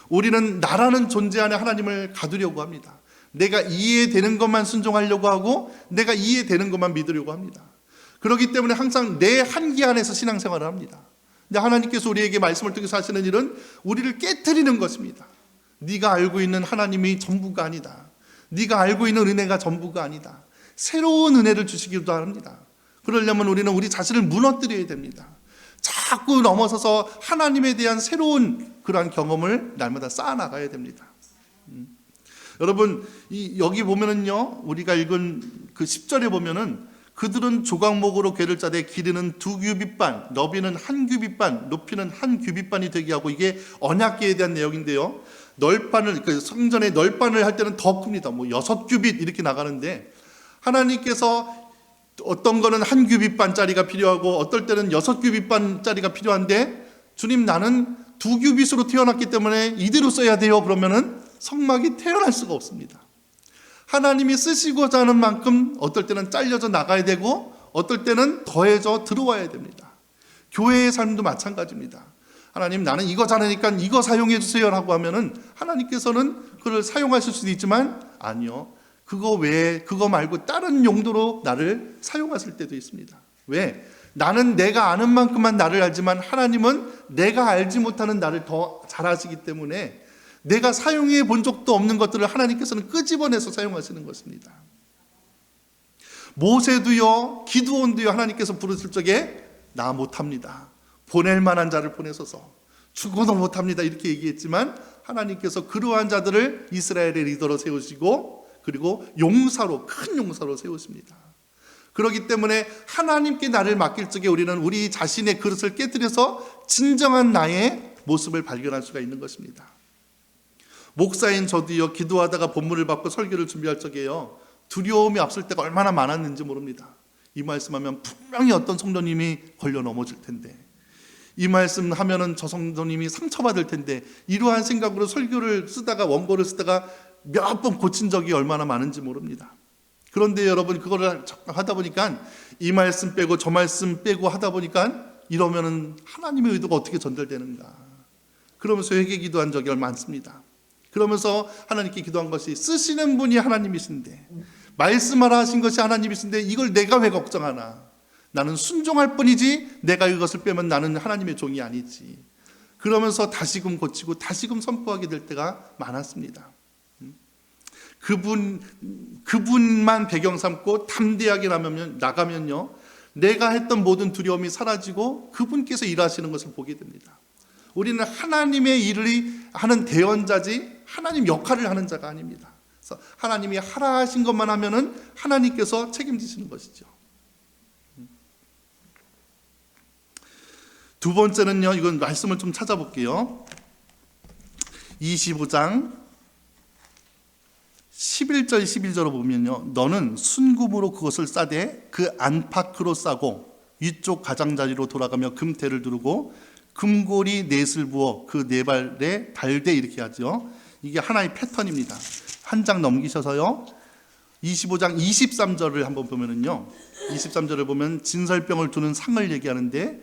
우리는 나라는 존재 안에 하나님을 가두려고 합니다. 내가 이해되는 것만 순종하려고 하고 내가 이해되는 것만 믿으려고 합니다. 그렇기 때문에 항상 내 한계 안에서 신앙생활을 합니다. 근데 하나님께서 우리에게 말씀을 통해서 하시는 일은 우리를 깨트리는 것입니다. 네가 알고 있는 하나님이 전부가 아니다. 네가 알고 있는 은혜가 전부가 아니다. 새로운 은혜를 주시기도 합니다. 그러려면 우리는 우리 자신을 무너뜨려야 됩니다. 자꾸 넘어서서 하나님에 대한 새로운 그러한 경험을 날마다 쌓아나가야 됩니다. 여러분, 여기 보면은요, 우리가 읽은 그 10절에 보면은 그들은 조각목으로 궤를 짜되 길이는 2규빗반, 너비는 1규빗반, 높이는 1규빗반이 되게 하고, 이게 언약궤에 대한 내용인데요. 널판을, 그 성전의 널판을 할 때는 더 큽니다. 6규빗 이렇게 나가는데, 하나님께서 어떤 거는 1규빗반짜리가 필요하고 어떨 때는 6규빗반짜리가 필요한데, 주님, 나는 2규빗으로 태어났기 때문에 이대로 써야 돼요. 그러면은 성막이 태어날 수가 없습니다. 하나님이 쓰시고자 하는 만큼 어떨 때는 잘려져 나가야 되고 어떨 때는 더해져 들어와야 됩니다. 교회의 삶도 마찬가지입니다. 하나님, 나는 이거 잘하니까 이거 사용해 주세요 라고 하면은 하나님께서는 그걸 사용하실 수도 있지만, 아니요, 그거 외에, 그거 말고 다른 용도로 나를 사용하실 때도 있습니다. 왜? 나는 내가 아는 만큼만 나를 알지만 하나님은 내가 알지 못하는 나를 더 잘 아시기 때문에 내가 사용해 본 적도 없는 것들을 하나님께서는 끄집어내서 사용하시는 것입니다. 모세도요, 기드온도요, 하나님께서 부르실 적에 나 못합니다, 보낼 만한 자를 보내소서, 죽어도 못합니다 이렇게 얘기했지만 하나님께서 그러한 자들을 이스라엘의 리더로 세우시고 그리고 용사로, 큰 용사로 세우십니다. 그렇기 때문에 하나님께 나를 맡길 적에 우리는 우리 자신의 그릇을 깨뜨려서 진정한 나의 모습을 발견할 수가 있는 것입니다. 목사인 저도요, 기도하다가 본문을 받고 설교를 준비할 적에요, 두려움이 앞설 때가 얼마나 많았는지 모릅니다. 이 말씀하면 분명히 어떤 성도님이 걸려 넘어질 텐데, 이 말씀 하면은 저 성도님이 상처받을 텐데, 이러한 생각으로 설교를 쓰다가, 원고를 쓰다가 몇 번 고친 적이 얼마나 많은지 모릅니다. 그런데 여러분, 그거를 하다 보니까 이 말씀 빼고 저 말씀 빼고 하다 보니까 이러면은 하나님의 의도가 어떻게 전달되는가, 그러면서 회개 기도한 적이 많습니다. 그러면서 하나님께 기도한 것이 쓰시는 분이 하나님이신데 말씀하라 하신 것이 하나님이신데 이걸 내가 왜 걱정하나. 나는 순종할 뿐이지 내가 이것을 빼면 나는 하나님의 종이 아니지. 그러면서 다시금 고치고 다시금 선포하게 될 때가 많았습니다. 그분만 배경 삼고 담대하게 나가면요, 내가 했던 모든 두려움이 사라지고 그분께서 일하시는 것을 보게 됩니다. 우리는 하나님의 일을 하는 대언자지 하나님 역할을 하는 자가 아닙니다. 그래서 하나님이 하라 하신 것만 하면은 하나님께서 책임지시는 것이죠. 두 번째는요, 이건 말씀을 좀 찾아볼게요. 25장 11절 12절을 보면요, 너는 순금으로 그것을 싸되 그 안팎으로 싸고 위쪽 가장자리로 돌아가며 금태를 두르고 금고리 넷을 부어 그 네 발에 달되, 이렇게 하죠. 이게 하나의 패턴입니다. 한 장 넘기셔서요, 25장 23절을 한번 보면은요, 23절을 보면 진설병을 두는 상을 얘기하는데,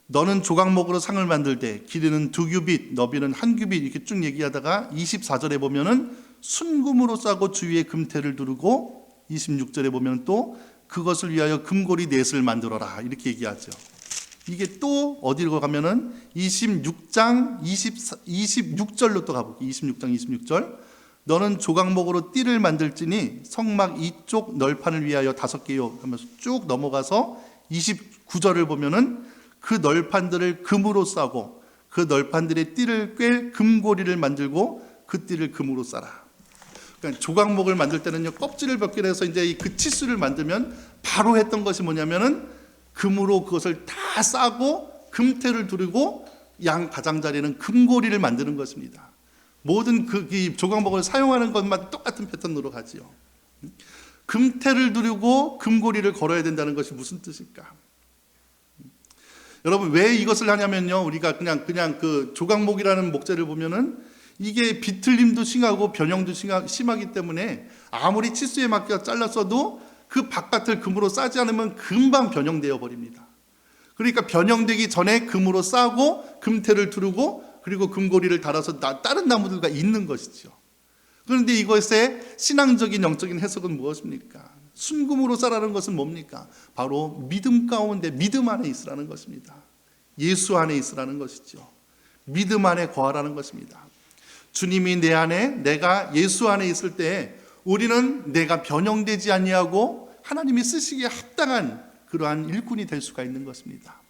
너는 조각목으로 상을 만들되 길이는 2규빗 너비는 1규빗, 이렇게 쭉 얘기하다가 24절에 보면은 순금으로 싸고 주위에 금태를 두르고, 26절에 보면 또 그것을 위하여 금고리 넷을 만들어라, 이렇게 얘기하죠. 이게 또 어디로 가면은 26장 26절로 또 가볼게요. 26장 26절. 너는 조각목으로 띠를 만들지니 성막 이쪽 널판을 위하여 5개요 하면서 쭉 넘어가서 29절을 보면은 그 널판들을 금으로 싸고 그 널판들의 띠를 꿰 금고리를 만들고 그 띠를 금으로 싸라. 그러니까 조각목을 만들 때는요, 껍질을 벗겨내서 이제 그 치수를 만들면 바로 했던 것이 뭐냐면은 금으로 그것을 다 싸고 금태를 두르고 양 가장자리에는 금고리를 만드는 것입니다. 모든 이 조각목을 사용하는 것만 똑같은 패턴으로 가지요. 금태를 두르고 금고리를 걸어야 된다는 것이 무슨 뜻일까? 여러분, 왜 이것을 하냐면요, 우리가 그냥 그 조각목이라는 목재를 보면은 이게 비틀림도 심하고 변형도 심하기 때문에 아무리 치수에 맞게 잘랐어도 그 바깥을 금으로 싸지 않으면 금방 변형되어 버립니다. 그러니까 변형되기 전에 금으로 싸고 금태를 두르고 그리고 금고리를 달아서 다른 나무들과 잇는 것이죠. 그런데 이것의 신앙적인 영적인 해석은 무엇입니까? 순금으로 싸라는 것은 뭡니까? 바로 믿음 가운데, 믿음 안에 있으라는 것입니다. 예수 안에 있으라는 것이죠. 믿음 안에 거하라는 것입니다. 주님이 내 안에, 내가 예수 안에 있을 때 우리는 내가 변형되지 아니하고 하나님이 쓰시기에 합당한 그러한 일꾼이 될 수가 있는 것입니다.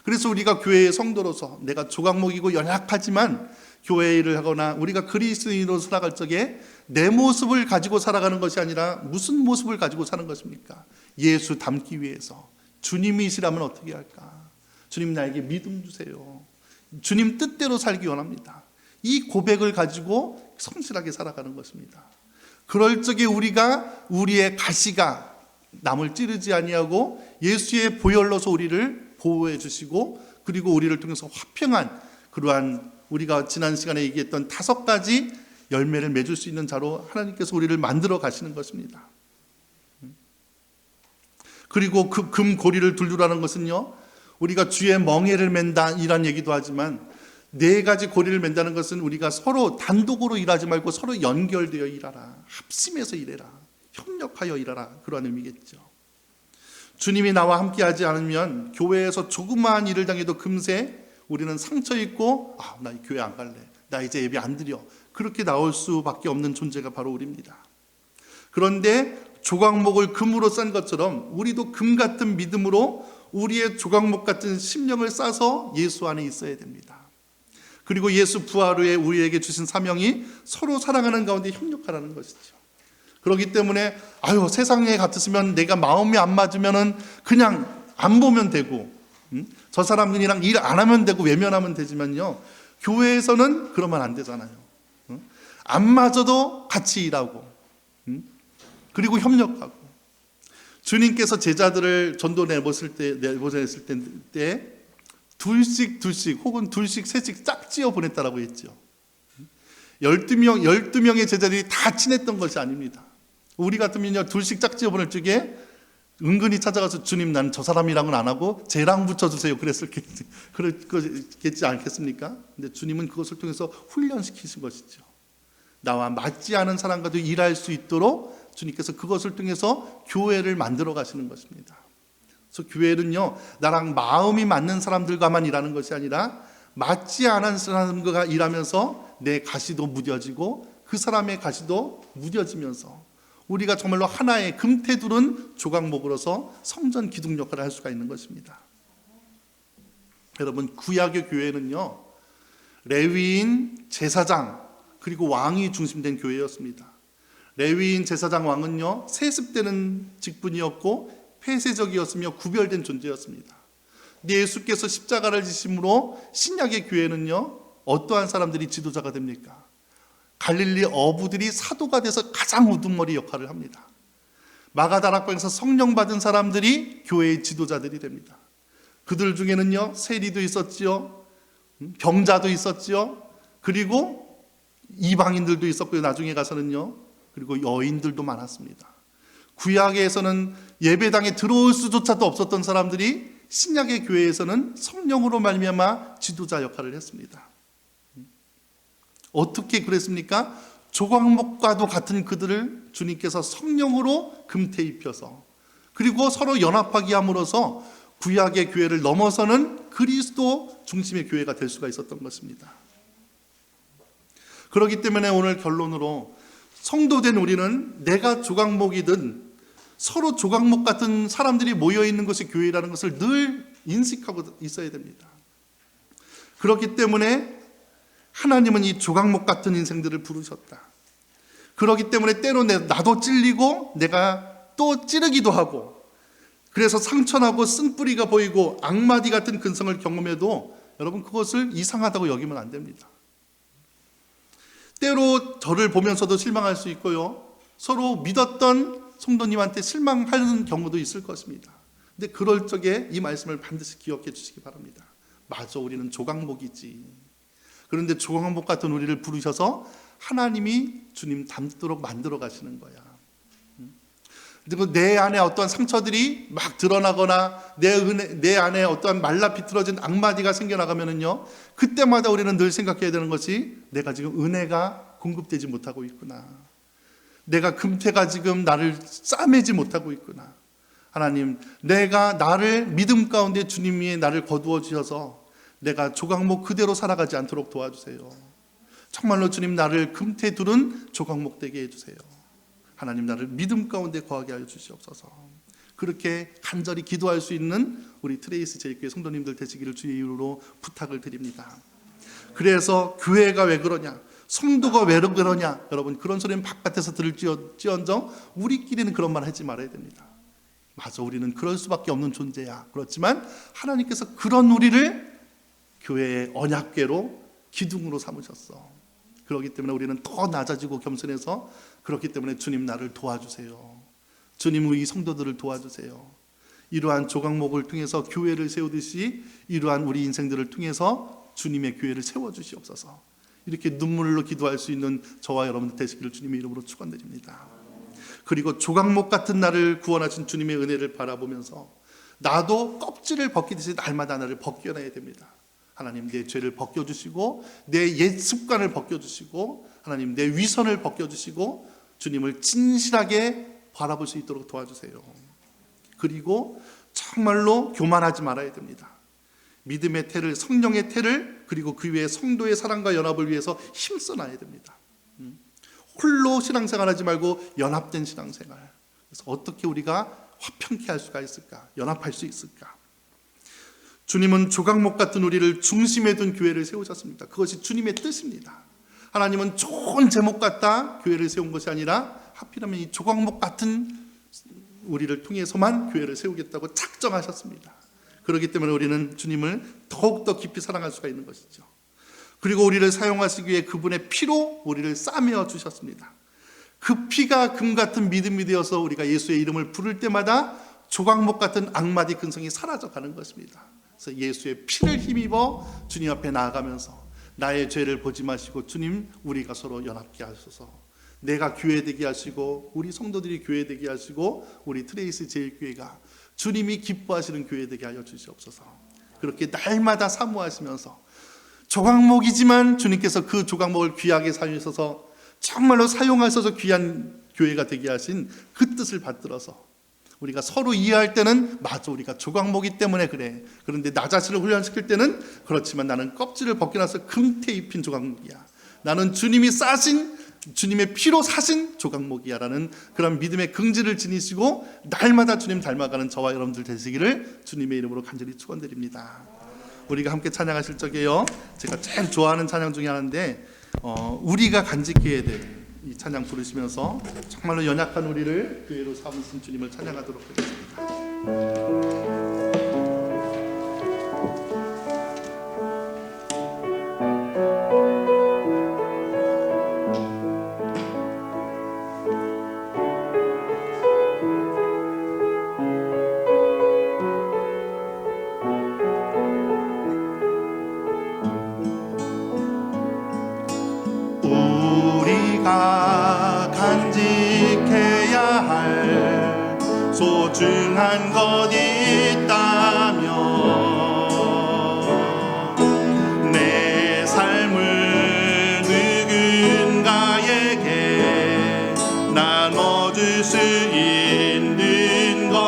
그래서 우리가 교회의 성도로서 내가 조각목이고 연약하지만 교회 일을 하거나 우리가 그리스도인으로 살아갈 적에 내 모습을 가지고 살아가는 것이 아니라 무슨 모습을 가지고 사는 것입니까? 예수 닮기 위해서. 주님이시라면 어떻게 할까? 주님, 나에게 믿음 주세요. 주님 뜻대로 살기 원합니다. 이 고백을 가지고 성실하게 살아가는 것입니다. 그럴 적에 우리가 우리의 가시가 남을 찌르지 아니하고 예수의 보혈로서 우리를 보호해 주시고, 그리고 우리를 통해서 화평한 그러한, 우리가 지난 시간에 얘기했던 5가지 열매를 맺을 수 있는 자로 하나님께서 우리를 만들어 가시는 것입니다. 그리고 그 금고리를 둘르라는 것은요, 우리가 주의 멍에를 맨다 이란 얘기도 하지만 4가지 고리를 맨다는 것은 우리가 서로 단독으로 일하지 말고 서로 연결되어 일하라, 합심해서 일해라, 협력하여 일하라, 그런 의미겠죠. 주님이 나와 함께하지 않으면 교회에서 조그마한 일을 당해도 금세 우리는 상처 입고 나 이 교회 안 갈래, 나 이제 예배 안 드려, 그렇게 나올 수밖에 없는 존재가 바로 우리입니다. 그런데 조각목을 금으로 싼 것처럼 우리도 금 같은 믿음으로 우리의 조각목 같은 심령을 싸서 예수 안에 있어야 됩니다. 그리고 예수 부활 후에 우리에게 주신 사명이 서로 사랑하는 가운데 협력하라는 것이죠. 그렇기 때문에 세상에 같았으면 내가 마음이 안 맞으면 그냥 안 보면 되고, 저 사람이랑 일 안 하면 되고 외면하면 되지만요, 교회에서는 그러면 안 되잖아요. 안 맞아도 같이 일하고, 그리고 협력하고. 주님께서 제자들을 전도 내보냈을 때 둘씩 혹은 셋씩 짝지어 보냈다라고 했죠. 12명의 제자들이 다 친했던 것이 아닙니다. 우리 같으면요, 둘씩 짝지어 보낼 적에 은근히 찾아가서 주님, 나는 저 사람이랑은 안 하고 쟤랑 붙여주세요, 그랬겠지 않겠습니까? 근데 주님은 그것을 통해서 훈련시키신 것이죠. 나와 맞지 않은 사람과도 일할 수 있도록 주님께서 그것을 통해서 교회를 만들어 가시는 것입니다. 그래서 교회는요, 나랑 마음이 맞는 사람들과만 일하는 것이 아니라 맞지 않은 사람과 일하면서 내 가시도 무뎌지고 그 사람의 가시도 무뎌지면서 우리가 정말로 하나의 금태두른 조각목으로서 성전 기둥 역할을 할 수가 있는 것입니다. 여러분, 구약의 교회는요, 레위인, 제사장, 그리고 왕이 중심된 교회였습니다. 레위인, 제사장, 왕은요, 세습되는 직분이었고 폐쇄적이었으며 구별된 존재였습니다. 근데 예수께서 십자가를 지심으로 신약의 교회는요, 어떠한 사람들이 지도자가 됩니까? 갈릴리 어부들이 사도가 돼서 가장 우두머리 역할을 합니다. 마가다락방에서 성령 받은 사람들이 교회의 지도자들이 됩니다. 그들 중에는요, 세리도 있었지요, 병자도 있었지요, 그리고 이방인들도 있었고요, 나중에 가서는요, 그리고 여인들도 많았습니다. 구약에서는 예배당에 들어올 수조차도 없었던 사람들이 신약의 교회에서는 성령으로 말미암아 지도자 역할을 했습니다. 어떻게 그랬습니까? 조각목과도 같은 그들을 주님께서 성령으로 금태 입혀서, 그리고 서로 연합하게 함으로써 구약의 교회를 넘어서는 그리스도 중심의 교회가 될 수가 있었던 것입니다. 그렇기 때문에 오늘 결론으로 성도된 우리는 내가 조각목이든 서로 조각목 같은 사람들이 모여있는 것이 교회라는 것을 늘 인식하고 있어야 됩니다. 그렇기 때문에 하나님은 이 조각목 같은 인생들을 부르셨다. 그렇기 때문에 때로 나도 찔리고 내가 또 찌르기도 하고, 그래서 상처나고 쓴뿌리가 보이고 악마디 같은 근성을 경험해도 여러분, 그것을 이상하다고 여기면 안 됩니다. 때로 저를 보면서도 실망할 수 있고요, 서로 믿었던 성도님한테 실망하는 경우도 있을 것입니다. 근데 그럴 적에 이 말씀을 반드시 기억해 주시기 바랍니다. 맞아, 우리는 조각목이지. 그런데 조각목 같은 우리를 부르셔서 하나님이 주님 닮도록 만들어 가시는 거야. 그리고 내 안에 어떠한 상처들이 막 드러나거나 내 안에 어떠한 말라 비틀어진 악마디가 생겨나가면은요, 그때마다 우리는 늘 생각해야 되는 것이 내가 지금 은혜가 공급되지 못하고 있구나. 내가 금태가 지금 나를 싸매지 못하고 있구나. 하나님, 내가 나를 믿음 가운데 주님 위에 나를 거두어 주셔서 내가 조각목 그대로 살아가지 않도록 도와주세요. 정말로 주님, 나를 금태 두른 조각목 되게 해주세요. 하나님, 나를 믿음 가운데 거하게 하여 주시옵소서. 그렇게 간절히 기도할 수 있는 우리 트레이스 제일교회 성도님들 되시기를 주의 이름으로 부탁을 드립니다. 그래서 교회가 왜 그러냐, 성도가 왜 그러냐, 여러분, 그런 소리는 바깥에서 들을지언정 우리끼리는 그런 말 하지 말아야 됩니다. 맞아, 우리는 그럴 수밖에 없는 존재야. 그렇지만 하나님께서 그런 우리를 교회의 언약궤로 기둥으로 삼으셨어. 그렇기 때문에 우리는 더 낮아지고 겸손해서, 그렇기 때문에 주님, 나를 도와주세요. 주님, 이 성도들을 도와주세요. 이러한 조각목을 통해서 교회를 세우듯이 이러한 우리 인생들을 통해서 주님의 교회를 세워주시옵소서. 이렇게 눈물로 기도할 수 있는 저와 여러분 되시기를 주님의 이름으로 축원드립니다. 그리고 조각목 같은 나를 구원하신 주님의 은혜를 바라보면서 나도 껍질을 벗기듯이 날마다 나를 벗겨내야 됩니다. 하나님, 내 죄를 벗겨주시고 내 옛 습관을 벗겨주시고 하나님, 내 위선을 벗겨주시고 주님을 진실하게 바라볼 수 있도록 도와주세요. 그리고 정말로 교만하지 말아야 됩니다. 믿음의 태를, 성령의 태를, 그리고 그 위에 성도의 사랑과 연합을 위해서 힘써 놔야 됩니다. 홀로 신앙생활하지 말고 연합된 신앙생활. 그래서 어떻게 우리가 화평케 할 수가 있을까? 연합할 수 있을까? 주님은 조각목 같은 우리를 중심에 둔 교회를 세우셨습니다. 그것이 주님의 뜻입니다. 하나님은 좋은 제목 같다 교회를 세운 것이 아니라 하필이면 이 조각목 같은 우리를 통해서만 교회를 세우겠다고 작정하셨습니다. 그렇기 때문에 우리는 주님을 더욱더 깊이 사랑할 수가 있는 것이죠. 그리고 우리를 사용하시기 위해 그분의 피로 우리를 싸매어 주셨습니다. 그 피가 금 같은 믿음이 되어서 우리가 예수의 이름을 부를 때마다 조각목 같은 악마디 근성이 사라져가는 것입니다. 그래서 예수의 피를 힘입어 주님 앞에 나아가면서 나의 죄를 보지 마시고 주님, 우리가 서로 연합케 하소서. 내가 교회되게 하시고 우리 성도들이 교회되게 하시고 우리 트레이스 제일교회가 주님이 기뻐하시는 교회되게 하여 주시옵소서. 그렇게 날마다 사모하시면서 조각목이지만 주님께서 그 조각목을 귀하게 사주셔서 정말로 사용하셔서 귀한 교회가 되게 하신 그 뜻을 받들어서 우리가 서로 이해할 때는 맞아, 우리가 조각목이기 때문에 그래. 그런데 나 자신을 훈련시킬 때는 그렇지만 나는 껍질을 벗겨놔서 금테 입힌 조각목이야. 나는 주님이 싸신, 주님의 피로 사신 조각목이야 라는 그런 믿음의 긍지를 지니시고 날마다 주님 닮아가는 저와 여러분들 되시기를 주님의 이름으로 간절히 축원드립니다. 우리가 함께 찬양하실 적에요, 제가 제일 좋아하는 찬양 중에 하나인데 우리가 간직해야 될 이 찬양 부르시면서 정말로 연약한 우리를 교회로 삼으신 주님을 찬양하도록 하겠습니다. 간직해야 할 소중한 것 있다면 내 삶을 누군가에게 나눠줄 수 있는 것,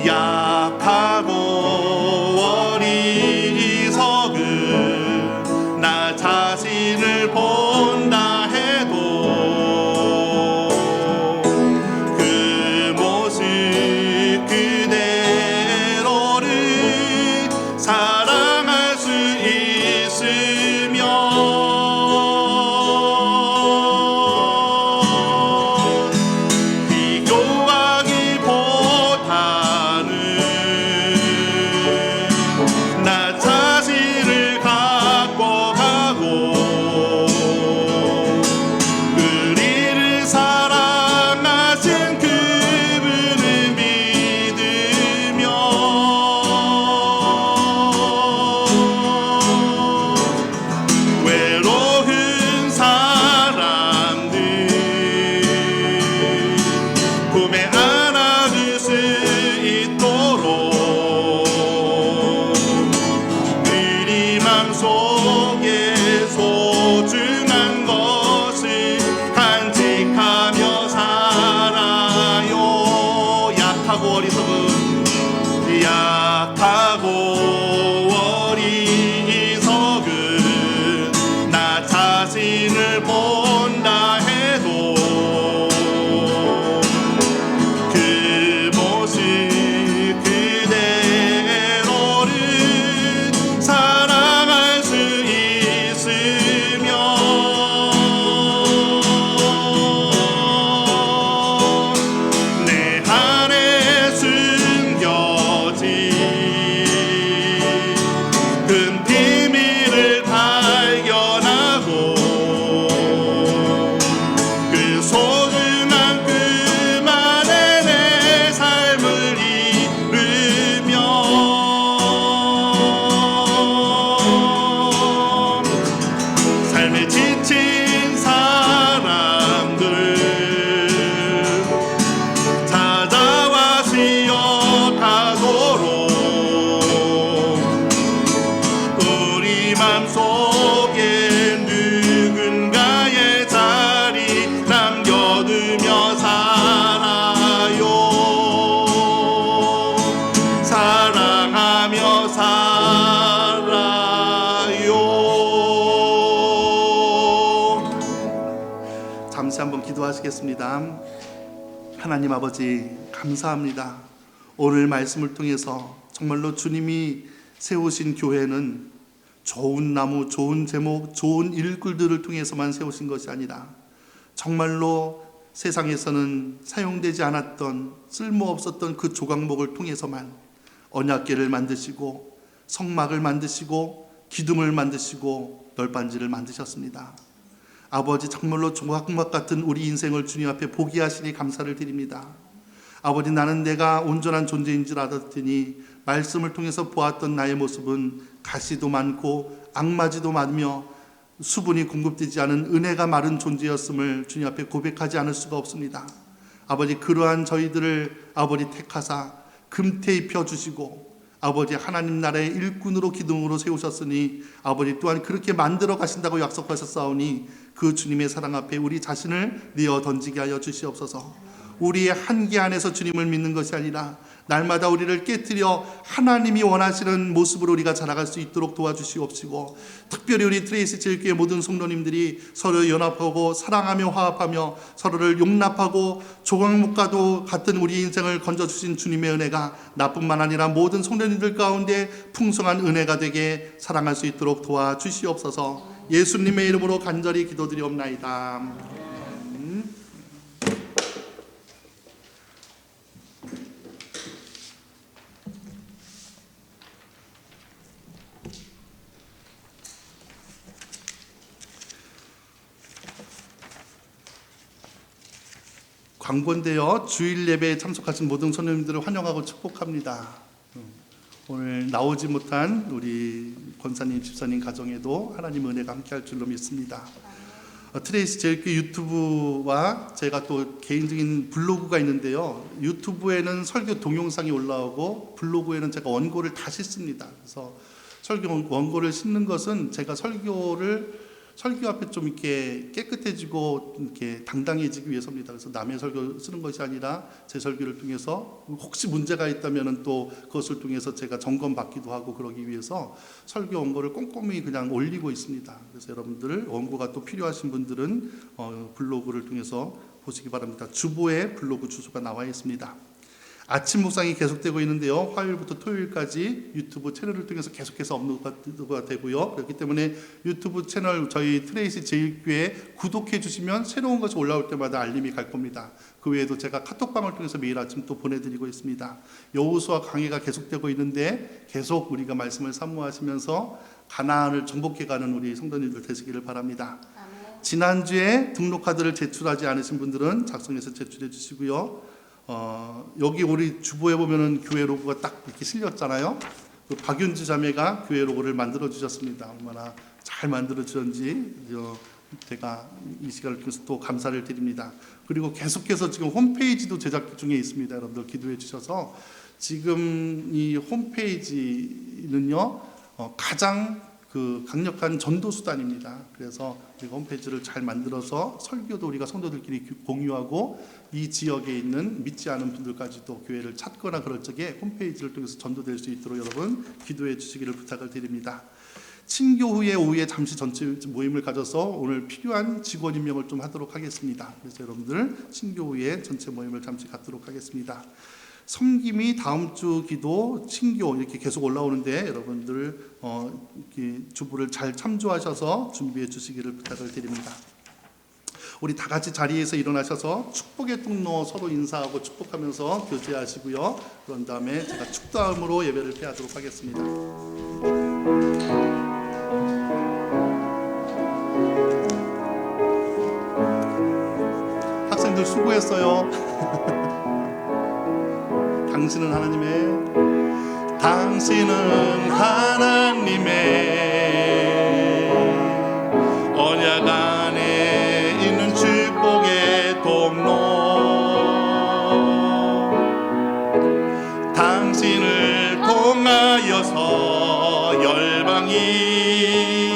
약하고 어리석은 나 자신을 본다 해도 그 모습 그대로를 사랑할 수 있으면 비교하기보다는 나 자신을 갖고 가고 우리를 사랑하신 그분을 믿으며 외로운 사람들 품에 안아줄 수 있도록 우리 맘속에 소중한 것을 간직하며 살아요. 약하고 어리석은 나 자신을 본다 해도 그 모습 그대로를 사랑할 수 있으면 내 안에 숨겨진 큰 비밀을 발견하고 그 소중한 그만의 내 삶을 이루며 삶에 지친 사람들 찾아와 쉬어가도록 우리 맘속에 누군가의 자리 남겨두며 살아요. 사랑하며 살아요. 잠시 한번 기도하시겠습니다. 하나님 아버지, 감사합니다. 오늘 말씀을 통해서 정말로 주님이 세우신 교회는 좋은 나무, 좋은 제목, 좋은 일꾼들을 통해서만 세우신 것이 아니라 정말로 세상에서는 사용되지 않았던, 쓸모없었던 그 조각목을 통해서만 언약궤를 만드시고 성막을 만드시고 기둥을 만드시고 널빤지를 만드셨습니다. 아버지, 정말로 조각목 같은 우리 인생을 주님 앞에 포기하시니 감사를 드립니다. 아버지, 나는 내가 온전한 존재인 줄 알았더니 말씀을 통해서 보았던 나의 모습은 가시도 많고 악마지도 많으며 수분이 공급되지 않은 은혜가 마른 존재였음을 주님 앞에 고백하지 않을 수가 없습니다. 아버지, 그러한 저희들을 아버지 택하사 금태 입혀주시고 아버지 하나님 나라의 일꾼으로 기둥으로 세우셨으니 아버지 또한 그렇게 만들어 가신다고 약속하셨사오니 그 주님의 사랑 앞에 우리 자신을 내어 던지게 하여 주시옵소서. 우리의 한계 안에서 주님을 믿는 것이 아니라 날마다 우리를 깨뜨려 하나님이 원하시는 모습으로 우리가 자라갈 수 있도록 도와주시옵시고, 특별히 우리 트레이스 제일교회 모든 성도님들이 서로 연합하고 사랑하며 화합하며 서로를 용납하고 조각목과도 같은 우리 인생을 건져주신 주님의 은혜가 나뿐만 아니라 모든 성도님들 가운데 풍성한 은혜가 되게 사랑할 수 있도록 도와주시옵소서. 예수님의 이름으로 간절히 기도드리옵나이다. 광고인데요. 주일 예배에 참석하신 모든 성도님들을 환영하고 축복합니다. 오늘 나오지 못한 우리 권사님, 집사님 가정에도 하나님 은혜가 함께할 줄로 믿습니다. 트레이스 제일교회 유튜브와 제가 또 개인적인 블로그가 있는데요. 유튜브에는 설교 동영상이 올라오고 블로그에는 제가 원고를 다시 씁니다. 그래서 설교 원고를 싣는 것은 제가 설교 앞에 좀 이렇게 깨끗해지고 이렇게 당당해지기 위해서입니다. 그래서 남의 설교 쓰는 것이 아니라 제 설교를 통해서 혹시 문제가 있다면 또 그것을 통해서 제가 점검받기도 하고 그러기 위해서 설교 원고를 꼼꼼히 그냥 올리고 있습니다. 그래서 여러분들 원고가 또 필요하신 분들은 블로그를 통해서 보시기 바랍니다. 주보에 블로그 주소가 나와 있습니다. 아침 묵상이 계속되고 있는데요. 화요일부터 토요일까지 유튜브 채널을 통해서 계속해서 업로드가 되고요. 그렇기 때문에 유튜브 채널 저희 트레이스 제일교회 구독해 주시면 새로운 것이 올라올 때마다 알림이 갈 겁니다. 그 외에도 제가 카톡방을 통해서 매일 아침 또 보내드리고 있습니다. 여호수아 강해가 계속되고 있는데 계속 우리가 말씀을 사모하시면서 가나안을 정복해가는 우리 성도님들 되시기를 바랍니다. 지난주에 등록카드를 제출하지 않으신 분들은 작성해서 제출해 주시고요. 여기 우리 주보에 보면은 교회 로고가 딱 이렇게 실렸잖아요. 그 박윤주 자매가 교회 로고를 만들어 주셨습니다. 얼마나 잘 만들어 주셨는지 제가 이 시간을 통해서 또 감사를 드립니다. 그리고 계속해서 지금 홈페이지도 제작 중에 있습니다. 여러분들 기도해 주셔서 지금 이 홈페이지는요 가장 강력한 전도 수단입니다. 그래서 우리가 홈페이지를 잘 만들어서 설교도 우리가 성도들끼리 공유하고 이 지역에 있는 믿지 않은 분들까지도 교회를 찾거나 그럴 적에 홈페이지를 통해서 전도될 수 있도록 여러분 기도해 주시기를 부탁을 드립니다. 친교 후에 오후에 잠시 전체 모임을 가져서 오늘 필요한 직원 임명을 좀 하도록 하겠습니다. 그래서 여러분들 친교 후에 전체 모임을 잠시 갖도록 하겠습니다. 섬김이 다음 주 기도, 친교 이렇게 계속 올라오는데 여러분들 이렇게 주보를 잘 참조하셔서 준비해 주시기를 부탁을 드립니다. 우리 다 같이 자리에서 일어나셔서 축복의 통로 서로 인사하고 축복하면서 교제하시고요. 그런 다음에 제가 축도함으로 예배를 폐하도록 하겠습니다. 학생들 수고했어요. 당신은 하나님의 언약 안에 있는 축복의 통로, 당신을 통하여서 열방이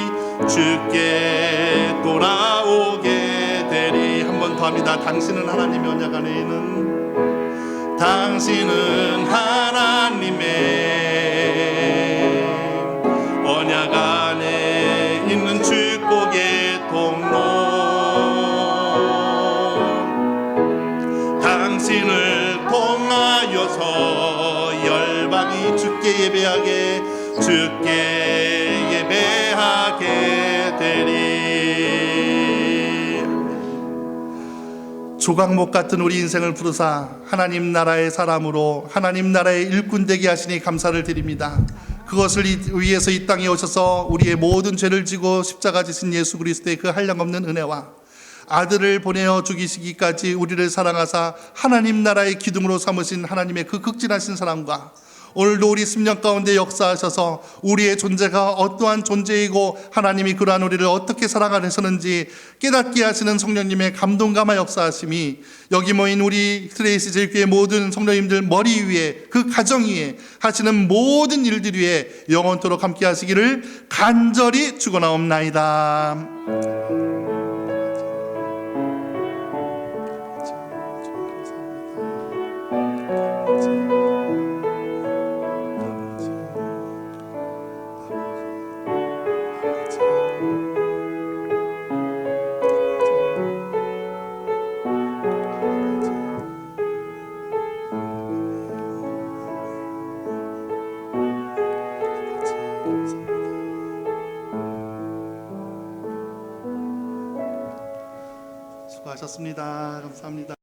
주께 돌아오게 되리. 한 번 더 합니다. 당신은 하나님의 언약 안에 있는, 당신은 하나님의 언약 안에 있는 축복의 통로, 당신을 통하여서 열방이 주께 예배하게 되리. 조각목 같은 우리 인생을 부르사 하나님 나라의 사람으로 하나님 나라의 일꾼 되게 하시니 감사를 드립니다. 그것을 위해서 이 땅에 오셔서 우리의 모든 죄를 지고 십자가 지신 예수 그리스도의 그 한량없는 은혜와 아들을 보내어 죽이시기까지 우리를 사랑하사 하나님 나라의 기둥으로 삼으신 하나님의 그 극진하신 사랑과 오늘도 우리 심령 가운데 역사하셔서 우리의 존재가 어떠한 존재이고 하나님이 그러한 우리를 어떻게 사랑하시는지 깨닫게 하시는 성령님의 감동감화 역사하심이 여기 모인 우리 트레이스 제일교회 모든 성도님들 머리 위에 그 가정 위에 하시는 모든 일들 위에 영원토록 함께 하시기를 간절히 축원하옵나이다. 수고하셨습니다. 감사합니다.